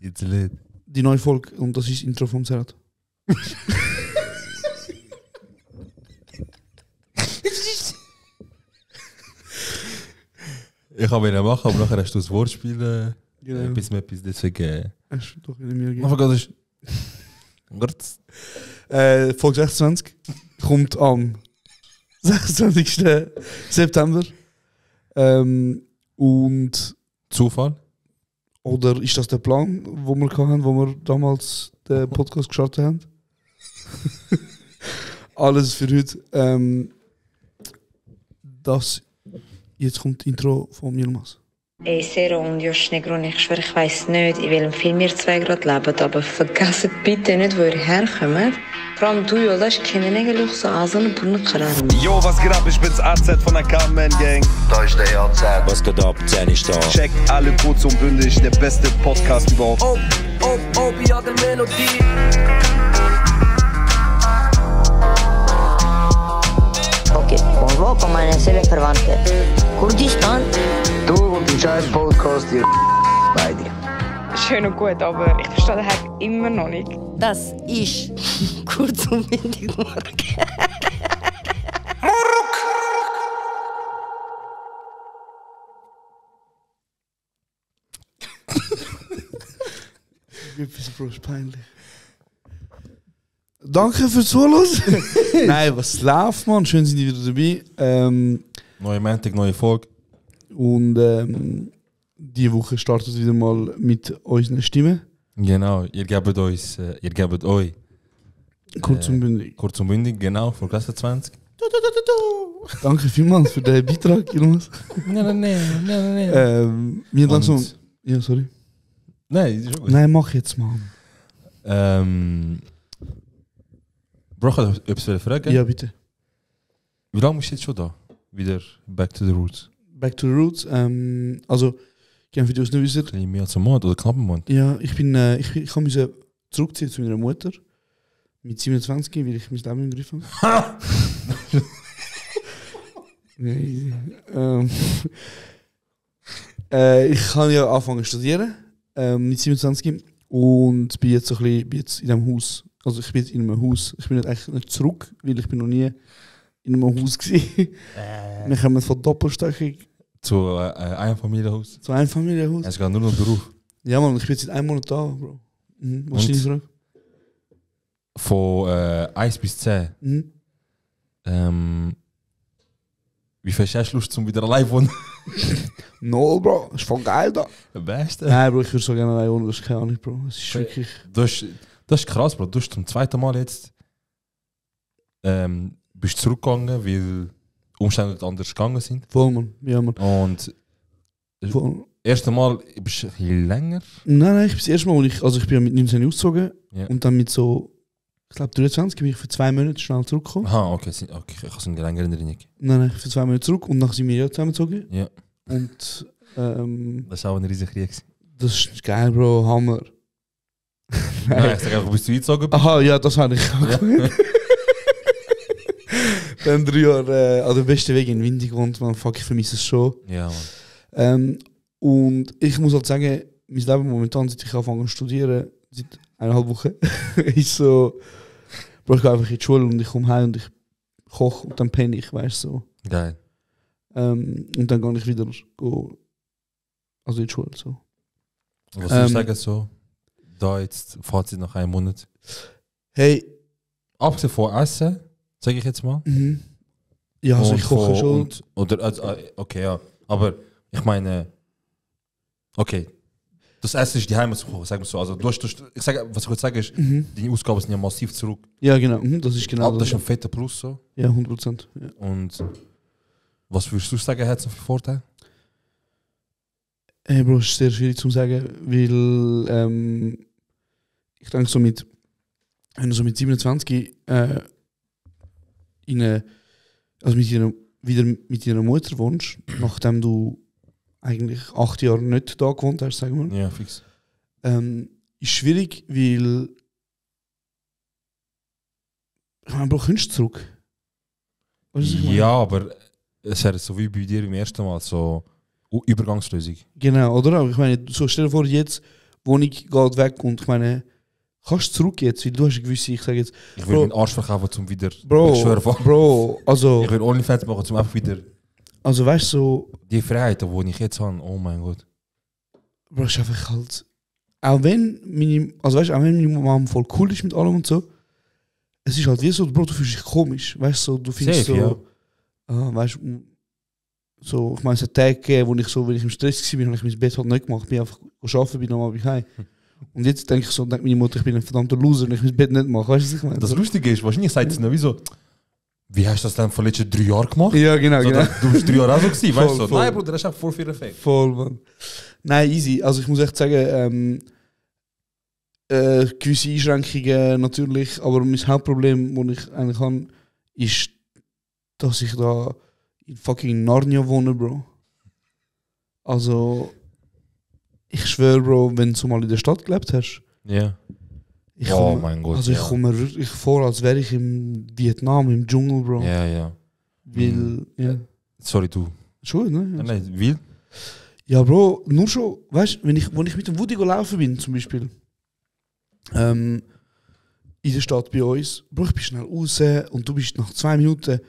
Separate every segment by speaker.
Speaker 1: Jetzt lädt.
Speaker 2: Die neue Folge und das ist das Intro vom Serhat.
Speaker 1: Ich kann ihn machen, aber nachher hast du das Wortspiel
Speaker 2: Genau.
Speaker 1: bis mir etwas deswegen.
Speaker 2: Hast du doch in mir gegeben.
Speaker 1: Aber das ist. Gut.
Speaker 2: Folge 26 kommt am 26. September. Und
Speaker 1: Zufall?
Speaker 2: oder ist das der Plan, wo wir hatten, wo wir damals den Podcast gestartet haben? Alles für heute. Jetzt kommt das Intro von Yilmaz.
Speaker 3: Ey, Sero und Josh Negron, ich schwöre, ich weiss nicht, in welchem Film ihr zwei gerade lebt, aber vergesst bitte nicht, wo ihr herkommt. Vor allem du, Jolas, kennen eigentlich so Asien und Brunnen.
Speaker 4: Yo, was geht ab? Ich bin's AZ von der Carmen Gang.
Speaker 5: Da ist der AZ.
Speaker 6: Was geht ab? Jenny ist da.
Speaker 4: Checkt alle kurz und bündig, der beste Podcast überhaupt.
Speaker 7: ja, der Melodie.
Speaker 3: Okay, convoco meine Seelenverwandte. Kurdistan?
Speaker 5: Du und die scheiß Podcast, ihr beide.
Speaker 8: Schön und gut, aber ich verstehe den Hack immer noch nicht.
Speaker 3: Das ist kurz und bündig morgen.
Speaker 2: Etwas, Bro, ist peinlich. Danke fürs Zuhören. Nein, was läuft, man? Schön sind die wieder dabei.
Speaker 1: Neue Montag, neue Folge.
Speaker 2: Und diese Woche startet wieder mal mit unseren Stimmen.
Speaker 1: Genau, ihr gebt euch
Speaker 2: Kurz und bündig.
Speaker 1: kurz und bündig, genau, von Klasse 20.
Speaker 2: Danke vielmals für den Beitrag, Jonas.
Speaker 1: Nein.
Speaker 2: Wir langsam.
Speaker 1: Und-
Speaker 2: Ja, sorry.
Speaker 1: Nein, ist schon gut.
Speaker 2: Nein, mach jetzt mal.
Speaker 1: Bro, ich wollte etwas fragen.
Speaker 2: Ja, bitte.
Speaker 1: Wie lange bist du jetzt schon da? Wieder back to the roots?
Speaker 2: Back to the Roots. Also, gerne für die, die es nicht wissen.
Speaker 1: Ein bisschen mehr als einen Monat oder knapp einen Monat?
Speaker 2: Ja, ich musste zurückziehen zu meiner Mutter. Mit 27, weil ich mein Leben im Griff habe. Nein, ich kann ja anfangen zu studieren. Mit 27. Und bin jetzt so ein bisschen bin jetzt in diesem Haus. Also ich bin jetzt in einem Haus. Ich bin eigentlich nicht zurück, weil ich bin noch nie in einem Haus gewesen. Wir kommen von doppelstöckig
Speaker 1: Zu Einfamilienhaus?
Speaker 2: zu einem Familienhaus.
Speaker 1: Es geht nur noch Beruf.
Speaker 2: Ja, Mann, ich bin jetzt seit einem Monat da, Bro. Was ist deine Frage?
Speaker 1: Von 1 bis 10. Wie viel hast du Lust, um wieder allein zu wohnen?
Speaker 2: No, Bro, ist voll geil da.
Speaker 1: Der Beste.
Speaker 2: Nein, Bro, ich würde so gerne allein wohnen, das ist keine Ahnung, Bro. Es ist wirklich.
Speaker 1: Das ist krass, Bro. Du bist zum zweiten Mal jetzt bist zurückgegangen, weil Umstände anders gegangen sind.
Speaker 2: Voll, Mann. Ja, Mann.
Speaker 1: Und
Speaker 2: Voll.
Speaker 1: das erste Mal bist du ein bisschen länger.
Speaker 2: Nein, ich bin das erste Mal, ich bin ja mit 19 ausgezogen
Speaker 1: Ja.
Speaker 2: und dann mit so, ich glaube 23 bin ich für 2 Monate schnell zurückgekommen.
Speaker 1: Aha, okay, ich habe so eine längere Erinnerung.
Speaker 2: Nein, für 2 Monate zurück und dann sind wir ja zusammengezogen.
Speaker 1: Ja.
Speaker 2: Und
Speaker 1: Das war auch ein riesiger Krieg.
Speaker 2: das ist geil, Bro, Hammer.
Speaker 1: Nein, ich sage einfach, bist du eingezogen bist.
Speaker 2: Aha, ja, das habe ich auch
Speaker 1: Ja.
Speaker 2: gehört. Dann 3 Jahre an der besten Weg in Windig gewohnt, man, fuck, ich vermisse es schon.
Speaker 1: Ja, Mann.
Speaker 2: Und ich muss halt sagen, mein Leben momentan, seit ich angefangen zu studieren, seit 1,5 Wochen, ist so, Bro, ich gehe einfach in die Schule und ich komme heim und ich koche und dann penne ich, weißt du, so.
Speaker 1: Geil.
Speaker 2: Und dann gehe ich wieder also in die Schule, so.
Speaker 1: Was soll ich sagen so? Da jetzt Fazit nach einem Monat.
Speaker 2: Hey,
Speaker 1: Abgesehen von Essen, sage ich jetzt mal.
Speaker 2: ja, also
Speaker 1: Und
Speaker 2: ich koche
Speaker 1: von-
Speaker 2: schon.
Speaker 1: Okay, ja. Aber ich meine, okay. Das Essen ist die Heimat zu kochen, sagen wir so. Also, was ich würde sagen ist, die Ausgaben sind ja massiv zurück.
Speaker 2: Ja, genau, das ist genau
Speaker 1: Aber das ist ein fetter Plus so.
Speaker 2: Ja, 100%. Ja.
Speaker 1: Und was würdest du sagen, hat es noch für Vorteile?
Speaker 2: Hey Bro, ist sehr schwierig zu sagen, weil ich denke so wenn du so mit 27 wieder mit deiner Mutter wohnst, nachdem du eigentlich 8 Jahre nicht da gewohnt hast, sagen wir,
Speaker 1: Ja, fix.
Speaker 2: ist schwierig, weil ich meine, Bro, kommst du zurück? Weißt du, was ich meine?
Speaker 1: Ja, aber es wäre so wie bei dir im ersten Mal so Übergangslösung.
Speaker 2: Genau, oder? Aber ich meine, so stell dir vor, jetzt Wohnung geht weg und ich meine, kannst du zurück jetzt, weil du hast eine gewisse, ich sage jetzt,
Speaker 1: Ich will meinen Arsch verkaufen, zum wieder...
Speaker 2: Bro,
Speaker 1: ich schwöre,
Speaker 2: Bro, also,
Speaker 1: ich will OnlyFans machen, zum einfach wieder...
Speaker 2: also weißt du, so,
Speaker 1: Die Freiheit, die ich jetzt habe, oh mein Gott.
Speaker 2: Bro, ist einfach halt, auch wenn meine Mom voll cool ist mit allem und so, es ist halt wie so, Bro, du fühlst dich komisch, weißt du, so, du findest
Speaker 1: Safe,
Speaker 2: so, weißt du, so, ich meine, es hat Tage gegeben, wo ich so, wenn ich im Stress war, habe ich mein Bett halt nicht gemacht, bin einfach arbeiten, bin nochmal heim. Und jetzt denke ich so, denkt meine Mutter, ich bin ein verdammter Loser, wenn ich mein Bett nicht mache, weißt du, was ich meine?
Speaker 1: Das Lustige ist, wahrscheinlich sagt sie noch wie so, wie hast du das dann vor den letzten 3 Jahren gemacht?
Speaker 2: Ja, genau,
Speaker 1: So,
Speaker 2: genau.
Speaker 1: Du bist 3 Jahre auch so gewesen, weißt du? So,
Speaker 2: Voll.
Speaker 1: nein, Bruder, das ist einfach voll viel Effekt.
Speaker 2: Voll, Mann. Nein, easy. Also ich muss echt sagen, gewisse Einschränkungen natürlich, aber mein Hauptproblem, das ich eigentlich habe, ist, dass ich da in fucking Narnia wohne, Bro. Also, ich schwöre, Bro, wenn du mal in der Stadt gelebt hast,
Speaker 1: Ja.
Speaker 2: ich
Speaker 1: Oh
Speaker 2: komme,
Speaker 1: mein Gott,
Speaker 2: also ich
Speaker 1: ja.
Speaker 2: komme mir wirklich vor, als wäre ich im Vietnam, im Dschungel, Bro.
Speaker 1: Ja, ja.
Speaker 2: Weil, ja.
Speaker 1: Sorry, du.
Speaker 2: Schon, ne?
Speaker 1: Nein, wie?
Speaker 2: Ja, Bro, nur schon, weißt du, wo ich mit dem Woody laufen bin, zum Beispiel, in der Stadt bei uns, Bro, ich bin schnell raus und du bist nach 2 Minuten,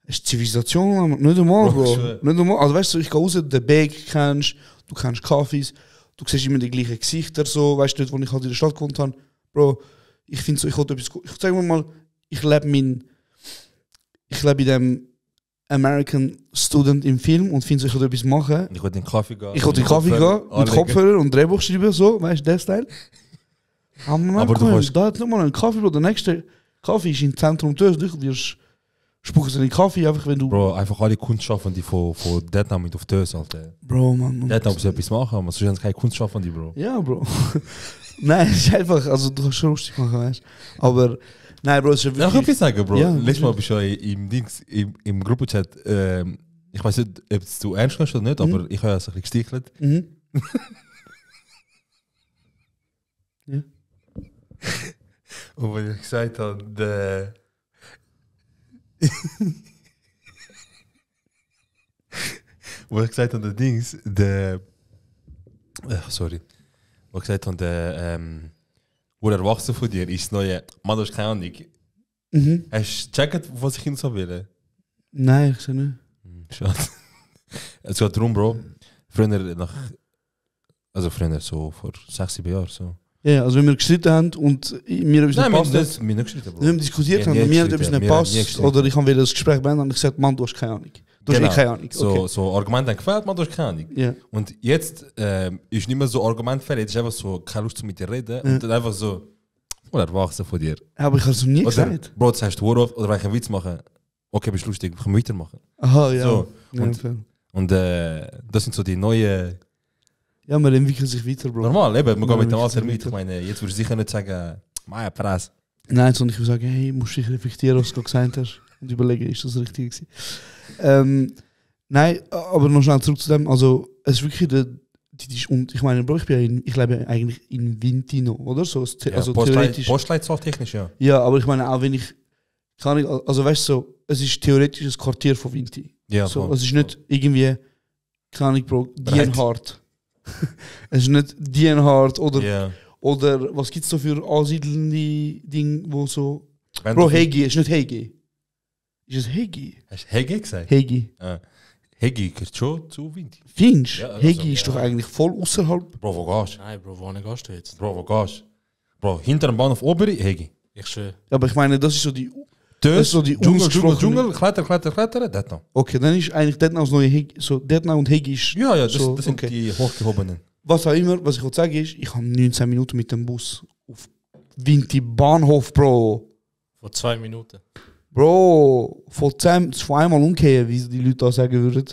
Speaker 2: hast Zivilisation, nicht einmal,
Speaker 1: Bro,
Speaker 2: Bro.
Speaker 1: schwör.
Speaker 2: Nicht einmal, also weißt du, ich gehe raus, den Bag kennst, du kennst Kaffees, du siehst immer die gleichen Gesichter, so, weißt du, dort, wo ich halt in der Stadt gewohnt habe, Bro, ich finde so, ich wollte etwas, ich sag mal, ich lebe in dem American Student im Film und finde so, ich wollte etwas machen.
Speaker 1: Ich wollte in den Kaffee gehen.
Speaker 2: Ich wollte in den Kaffee gehen, mit Kopfhörer und Drehbuch schreiben, so, weißt du, der Style. Aber
Speaker 1: du kannst-
Speaker 2: da hat nochmal einen Kaffee, Bro. Der nächste Kaffee ist im Zentrum Tös. Du wirst spucken sie in den Kaffee, einfach wenn du.
Speaker 1: Bro, einfach alle Kunstschaffende von Deadnam mit auf Tös, Alter.
Speaker 2: Bro, Mann.
Speaker 1: Deadnam muss etwas machen, aber sonst haben sie keine Kunstschaffende, Bro.
Speaker 2: Ja, Bro. Nein, es ist einfach, also du kannst schon lustig machen, weißt du. Aber, nein, Bro, es ist ja
Speaker 1: Ja, ich kann
Speaker 2: wirklich.
Speaker 1: etwas sagen, Bro.
Speaker 2: Ja,
Speaker 1: Letztes Mal bist du ja im Gruppenchat, ich weiß nicht, ob du ernst nimmst oder nicht, aber ich habe ja so ein bisschen gestichelt.
Speaker 2: Mhm. Ja.
Speaker 1: Und wenn ich gesagt habe, wo ich gesagt habe, der Dings, sorry. Wo ich gesagt habe, wo erwachsen von dir ist das neue, Mann, du hast keine Ahnung.
Speaker 2: Mhm.
Speaker 1: Hast du gecheckt, was ich Ihnen so will?
Speaker 2: Nein, ich sehe nicht.
Speaker 1: Schade. Es geht darum, Bro. Früher, so vor 6, 7 Jahren. So.
Speaker 2: Ja, also wenn wir gestritten haben und mir etwas
Speaker 1: Nein,
Speaker 2: nicht passt,
Speaker 1: wir nicht geschrieben, Bro.
Speaker 2: wenn wir diskutiert
Speaker 1: Ja,
Speaker 2: haben
Speaker 1: nie
Speaker 2: und mir
Speaker 1: gestritten,
Speaker 2: etwas
Speaker 1: ja.
Speaker 2: nicht
Speaker 1: Wir haben nie
Speaker 2: passt,
Speaker 1: gestritten.
Speaker 2: oder ich habe das Gespräch beenden und ich gesagt, Mann, du hast keine Ahnung. Du hast
Speaker 1: Genau.
Speaker 2: eh keine Ahnung. Okay.
Speaker 1: So Argumente haben gefällt, man, du hast keine Ahnung.
Speaker 2: Ja.
Speaker 1: Und jetzt ist nicht mehr so argumentfällig, jetzt ist einfach so, keine Lust mit dir reden. Und dann einfach so, oder erwachsen von dir.
Speaker 2: Aber ich habe es noch nie
Speaker 1: Oder,
Speaker 2: gesagt.
Speaker 1: Bro, das heißt Wurf, oder wenn ich einen Witz mache, okay, bist lustig, können wir weitermachen.
Speaker 2: Aha, ja.
Speaker 1: So,
Speaker 2: Ja,
Speaker 1: und-
Speaker 2: fair.
Speaker 1: Und das sind so die neuen.
Speaker 2: Ja, man entwickelt sich weiter, Bro.
Speaker 1: Normal, eben, wir
Speaker 2: Ja,
Speaker 1: gehen mit dem
Speaker 2: wir
Speaker 1: Alter
Speaker 2: entwickeln
Speaker 1: mit. Ich meine, jetzt würde ich sicher nicht sagen, Maja, Press.
Speaker 2: Nein, sondern ich würde sagen, hey, musst dich reflektieren, was du gerade gesagt hast und überlegen, ist das richtig gewesen. Nein, aber noch schnell zurück zu dem, also es ist wirklich und ich meine, Bro, ich lebe eigentlich in Vintino, oder? So, also theoretisch.
Speaker 1: Postleitzahl technisch, ja.
Speaker 2: Ja, aber ich meine auch, wenn ich kann ich, also weißt du, so, es ist theoretisch ein Quartier von Vinti.
Speaker 1: Ja,
Speaker 2: So,
Speaker 1: voll.
Speaker 2: es ist nicht irgendwie, kann ich, Bro,
Speaker 1: Breit.
Speaker 2: Dienhard. Es ist nicht Dienhard oder,
Speaker 1: Ja.
Speaker 2: oder was gibt es da für ansiedelnde Dinge, wo so.
Speaker 1: Wenn
Speaker 2: Bro,
Speaker 1: du-
Speaker 2: Hegi, es ist nicht Hegi. Ist es Hegi?
Speaker 1: Hast du Hegi gesagt?
Speaker 2: Hegi.
Speaker 1: Hegi gehört schon zu Winti.
Speaker 2: Findest du?
Speaker 1: Ja, also,
Speaker 2: Hegi ist
Speaker 1: ja.
Speaker 2: doch eigentlich voll außerhalb.
Speaker 1: Bro, wo gehst
Speaker 6: Nein, Bro, wo gehst du jetzt?
Speaker 1: du? Bro, wo gehst du? Bro, hinter dem Bahnhof Oberi, Hegi.
Speaker 6: Ich schwöre.
Speaker 2: Aber ich meine, das ist so die. Das
Speaker 1: Tös,
Speaker 2: ist so die
Speaker 1: Dschungel, Dschungel,
Speaker 2: ausgesprochene-
Speaker 1: Dschungel, Kletter, das noch.
Speaker 2: Okay, dann ist eigentlich Detna das neue Hegi. So, Detna und Hegi ist.
Speaker 1: Ja, ja, das,
Speaker 2: so,
Speaker 1: das sind
Speaker 2: okay.
Speaker 1: die hochgehobenen.
Speaker 2: Was auch immer, was ich wollte sagen ist, ich habe 19 Minuten mit dem Bus auf Vinti Bahnhof, Bro.
Speaker 6: Vor 2 Minuten.
Speaker 2: Bro, von einmal umkehren, wie die Leute da sagen würden.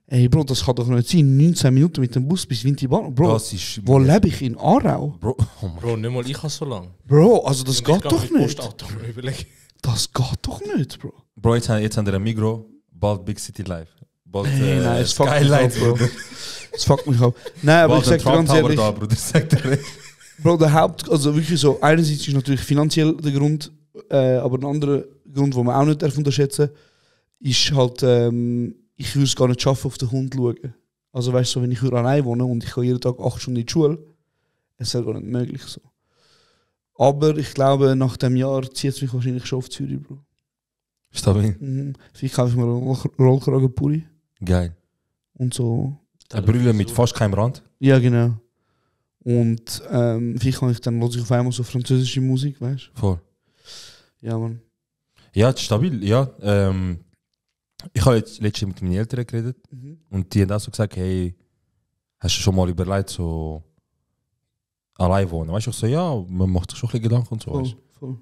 Speaker 2: Ey, Bro, das kann doch nicht sein. 19 Minuten mit dem Bus bis Vinti Bahnhof. Bro,
Speaker 1: Das ist...
Speaker 2: wo lebe ich? In Aarau?
Speaker 1: Bro, oh mein
Speaker 6: Bro, nicht mal ich habe so lange.
Speaker 2: Bro, also das
Speaker 6: Und
Speaker 2: geht
Speaker 6: ich
Speaker 2: doch
Speaker 6: gehe mit
Speaker 2: nicht.
Speaker 6: Postauto mal überlegen.
Speaker 2: Das geht doch nicht, Bro.
Speaker 1: Bro, jetzt haben wir ein Migro, bald Big City Live. Bald
Speaker 2: Hey, nein, es fuckt mich
Speaker 1: Skylines,
Speaker 2: ab, Bro.
Speaker 1: Bruder.
Speaker 2: Das fuckt mich ab. Nein, aber
Speaker 1: Bald
Speaker 2: ich
Speaker 1: ein
Speaker 2: sag dir
Speaker 1: Trump
Speaker 2: ganz
Speaker 1: Tower
Speaker 2: ehrlich,
Speaker 1: da, Bruder, sagt er nicht.
Speaker 2: Bro, der also wirklich so, einerseits ist natürlich finanziell der Grund, aber ein anderer Grund, den man auch nicht unterschätzen darf, ist halt, ich würde es gar nicht schaffen, auf den Hund zu schauen. Also weißt du, so, wenn ich allein wohne und ich gehe jeden Tag 8 Stunden in die Schule, es wäre gar nicht möglich so. Aber ich glaube, nach dem Jahr zieht es mich wahrscheinlich schon auf Zürich, Bro.
Speaker 1: Stabil.
Speaker 2: Vielleicht kaufe ich mir einen Rollkragenpulli
Speaker 1: Geil.
Speaker 2: und so.
Speaker 1: Eine Brille mit fast keinem Rand.
Speaker 2: Ja, genau. Und vielleicht kann ich dann höre ich auf einmal so französische Musik, weißt du?
Speaker 1: Voll.
Speaker 2: Ja, Mann.
Speaker 1: Ja, das ist stabil, ja. Ich habe jetzt letztens mit meinen Eltern geredet und die haben auch so gesagt, hey, hast du schon mal überlegt, so allein wohnen? Weißt du, ich so, ja, man macht sich schon ein bisschen Gedanken und so. Weißt?
Speaker 2: Voll.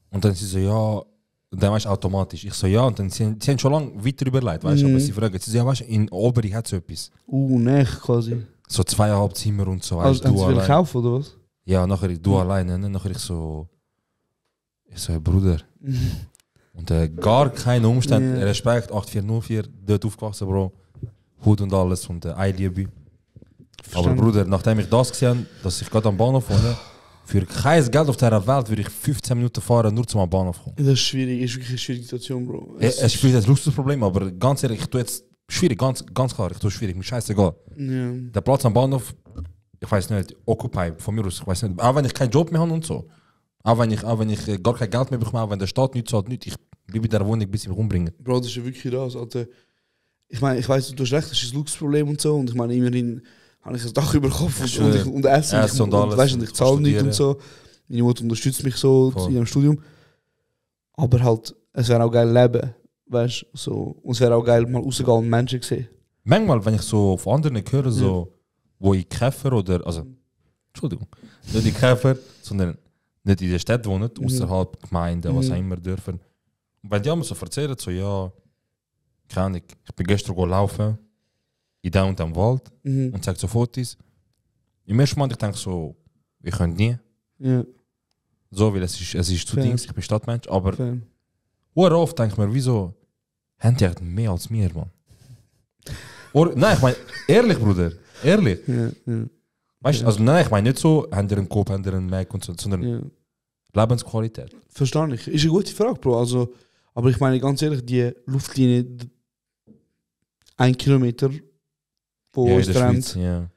Speaker 1: Und dann sie so, ja, und dann weißt du automatisch. Ich so, ja, und dann sie haben schon lange weiter überlegt, weißt du, aber sie fragen, sie so, ja, weißt du, in Oberi hat so etwas.
Speaker 2: Ne, quasi.
Speaker 1: So 2,5 Zimmer und so,
Speaker 2: Also, haben sie wieder kaufen, oder was?
Speaker 1: Ja, nachher du alleine, ne? Nachher ich so, hey, Bruder. Und gar keine Umstände,
Speaker 2: Ja.
Speaker 1: Respekt, 8404, dort aufgewachsen, Bro. Hut und alles und Liebe. Aber Bruder, nachdem ich das gesehen habe, dass ich gerade am Bahnhof wohne, für kein Geld auf dieser Welt würde ich 15 Minuten fahren, nur zum Bahnhof kommen.
Speaker 2: Das ist schwierig, ist wirklich eine schwierige Situation, Bro.
Speaker 1: Es ist vielleicht ein Luxusproblem, aber ganz ehrlich, ich tue jetzt schwierig, ganz klar, ich tue schwierig, mir scheißegal.
Speaker 2: Ja.
Speaker 1: Der Platz am Bahnhof, ich weiß nicht, Occupy, von mir aus, ich weiß nicht, auch wenn ich keinen Job mehr habe und so. Auch wenn ich gar kein Geld mehr bekomme, auch wenn der Staat nichts zahlt, ich bleibe in der Wohnung, bis ich mich umbringe.
Speaker 2: Bro, das ist ja wirklich das, Alter. Ich meine, ich weiß, du hast recht, das ist ein Luxusproblem und so. Und ich meine, immerhin habe ich ein Dach über den Kopf und Essen
Speaker 1: und alles.
Speaker 2: Weißt, und ich zahle nichts und so. Meine Mutter unterstützt mich so
Speaker 1: Voll.
Speaker 2: in ihrem Studium. Aber halt, es wäre auch geil leben, weißt du. So. Und es wäre auch geil, mal rausgehen und Menschen sehen.
Speaker 1: Manchmal, wenn ich so von anderen höre, so, wo ich Käfer oder, also, Entschuldigung, nicht die Käfer, sondern nicht in der Stadt wohnen, außerhalb Gemeinden, was auch immer dürfen. Und wenn die einmal so erzählen, so, ja, keine Ahnung, ich bin gestern laufen, in dem und dem Wald, und zeige so Fotos. Im ersten Mal, ich denke so, ich könnte nie.
Speaker 2: Ja,
Speaker 1: So, weil es ist zu
Speaker 2: Fair.
Speaker 1: Dings, ich bin Stadtmensch, aber
Speaker 2: fair.
Speaker 1: sehr oft denke ich mir, wieso haben die echt mehr als mir, Mann? Oder, nein, ich meine, ehrlich, Bruder, ehrlich.
Speaker 2: Ja.
Speaker 1: Weißt du, also nein, ich meine nicht so, haben die einen Kopf, haben die einen Mac und so, sondern
Speaker 2: Ja.
Speaker 1: Lebensqualität.
Speaker 2: Verstehe ich. Ist eine gute Frage, Bro. Also, aber ich meine ganz ehrlich, die Luftlinie 1 Kilometer, wo
Speaker 1: Ja,
Speaker 2: uns
Speaker 1: in der
Speaker 2: trennt.
Speaker 1: Schweiz, ja.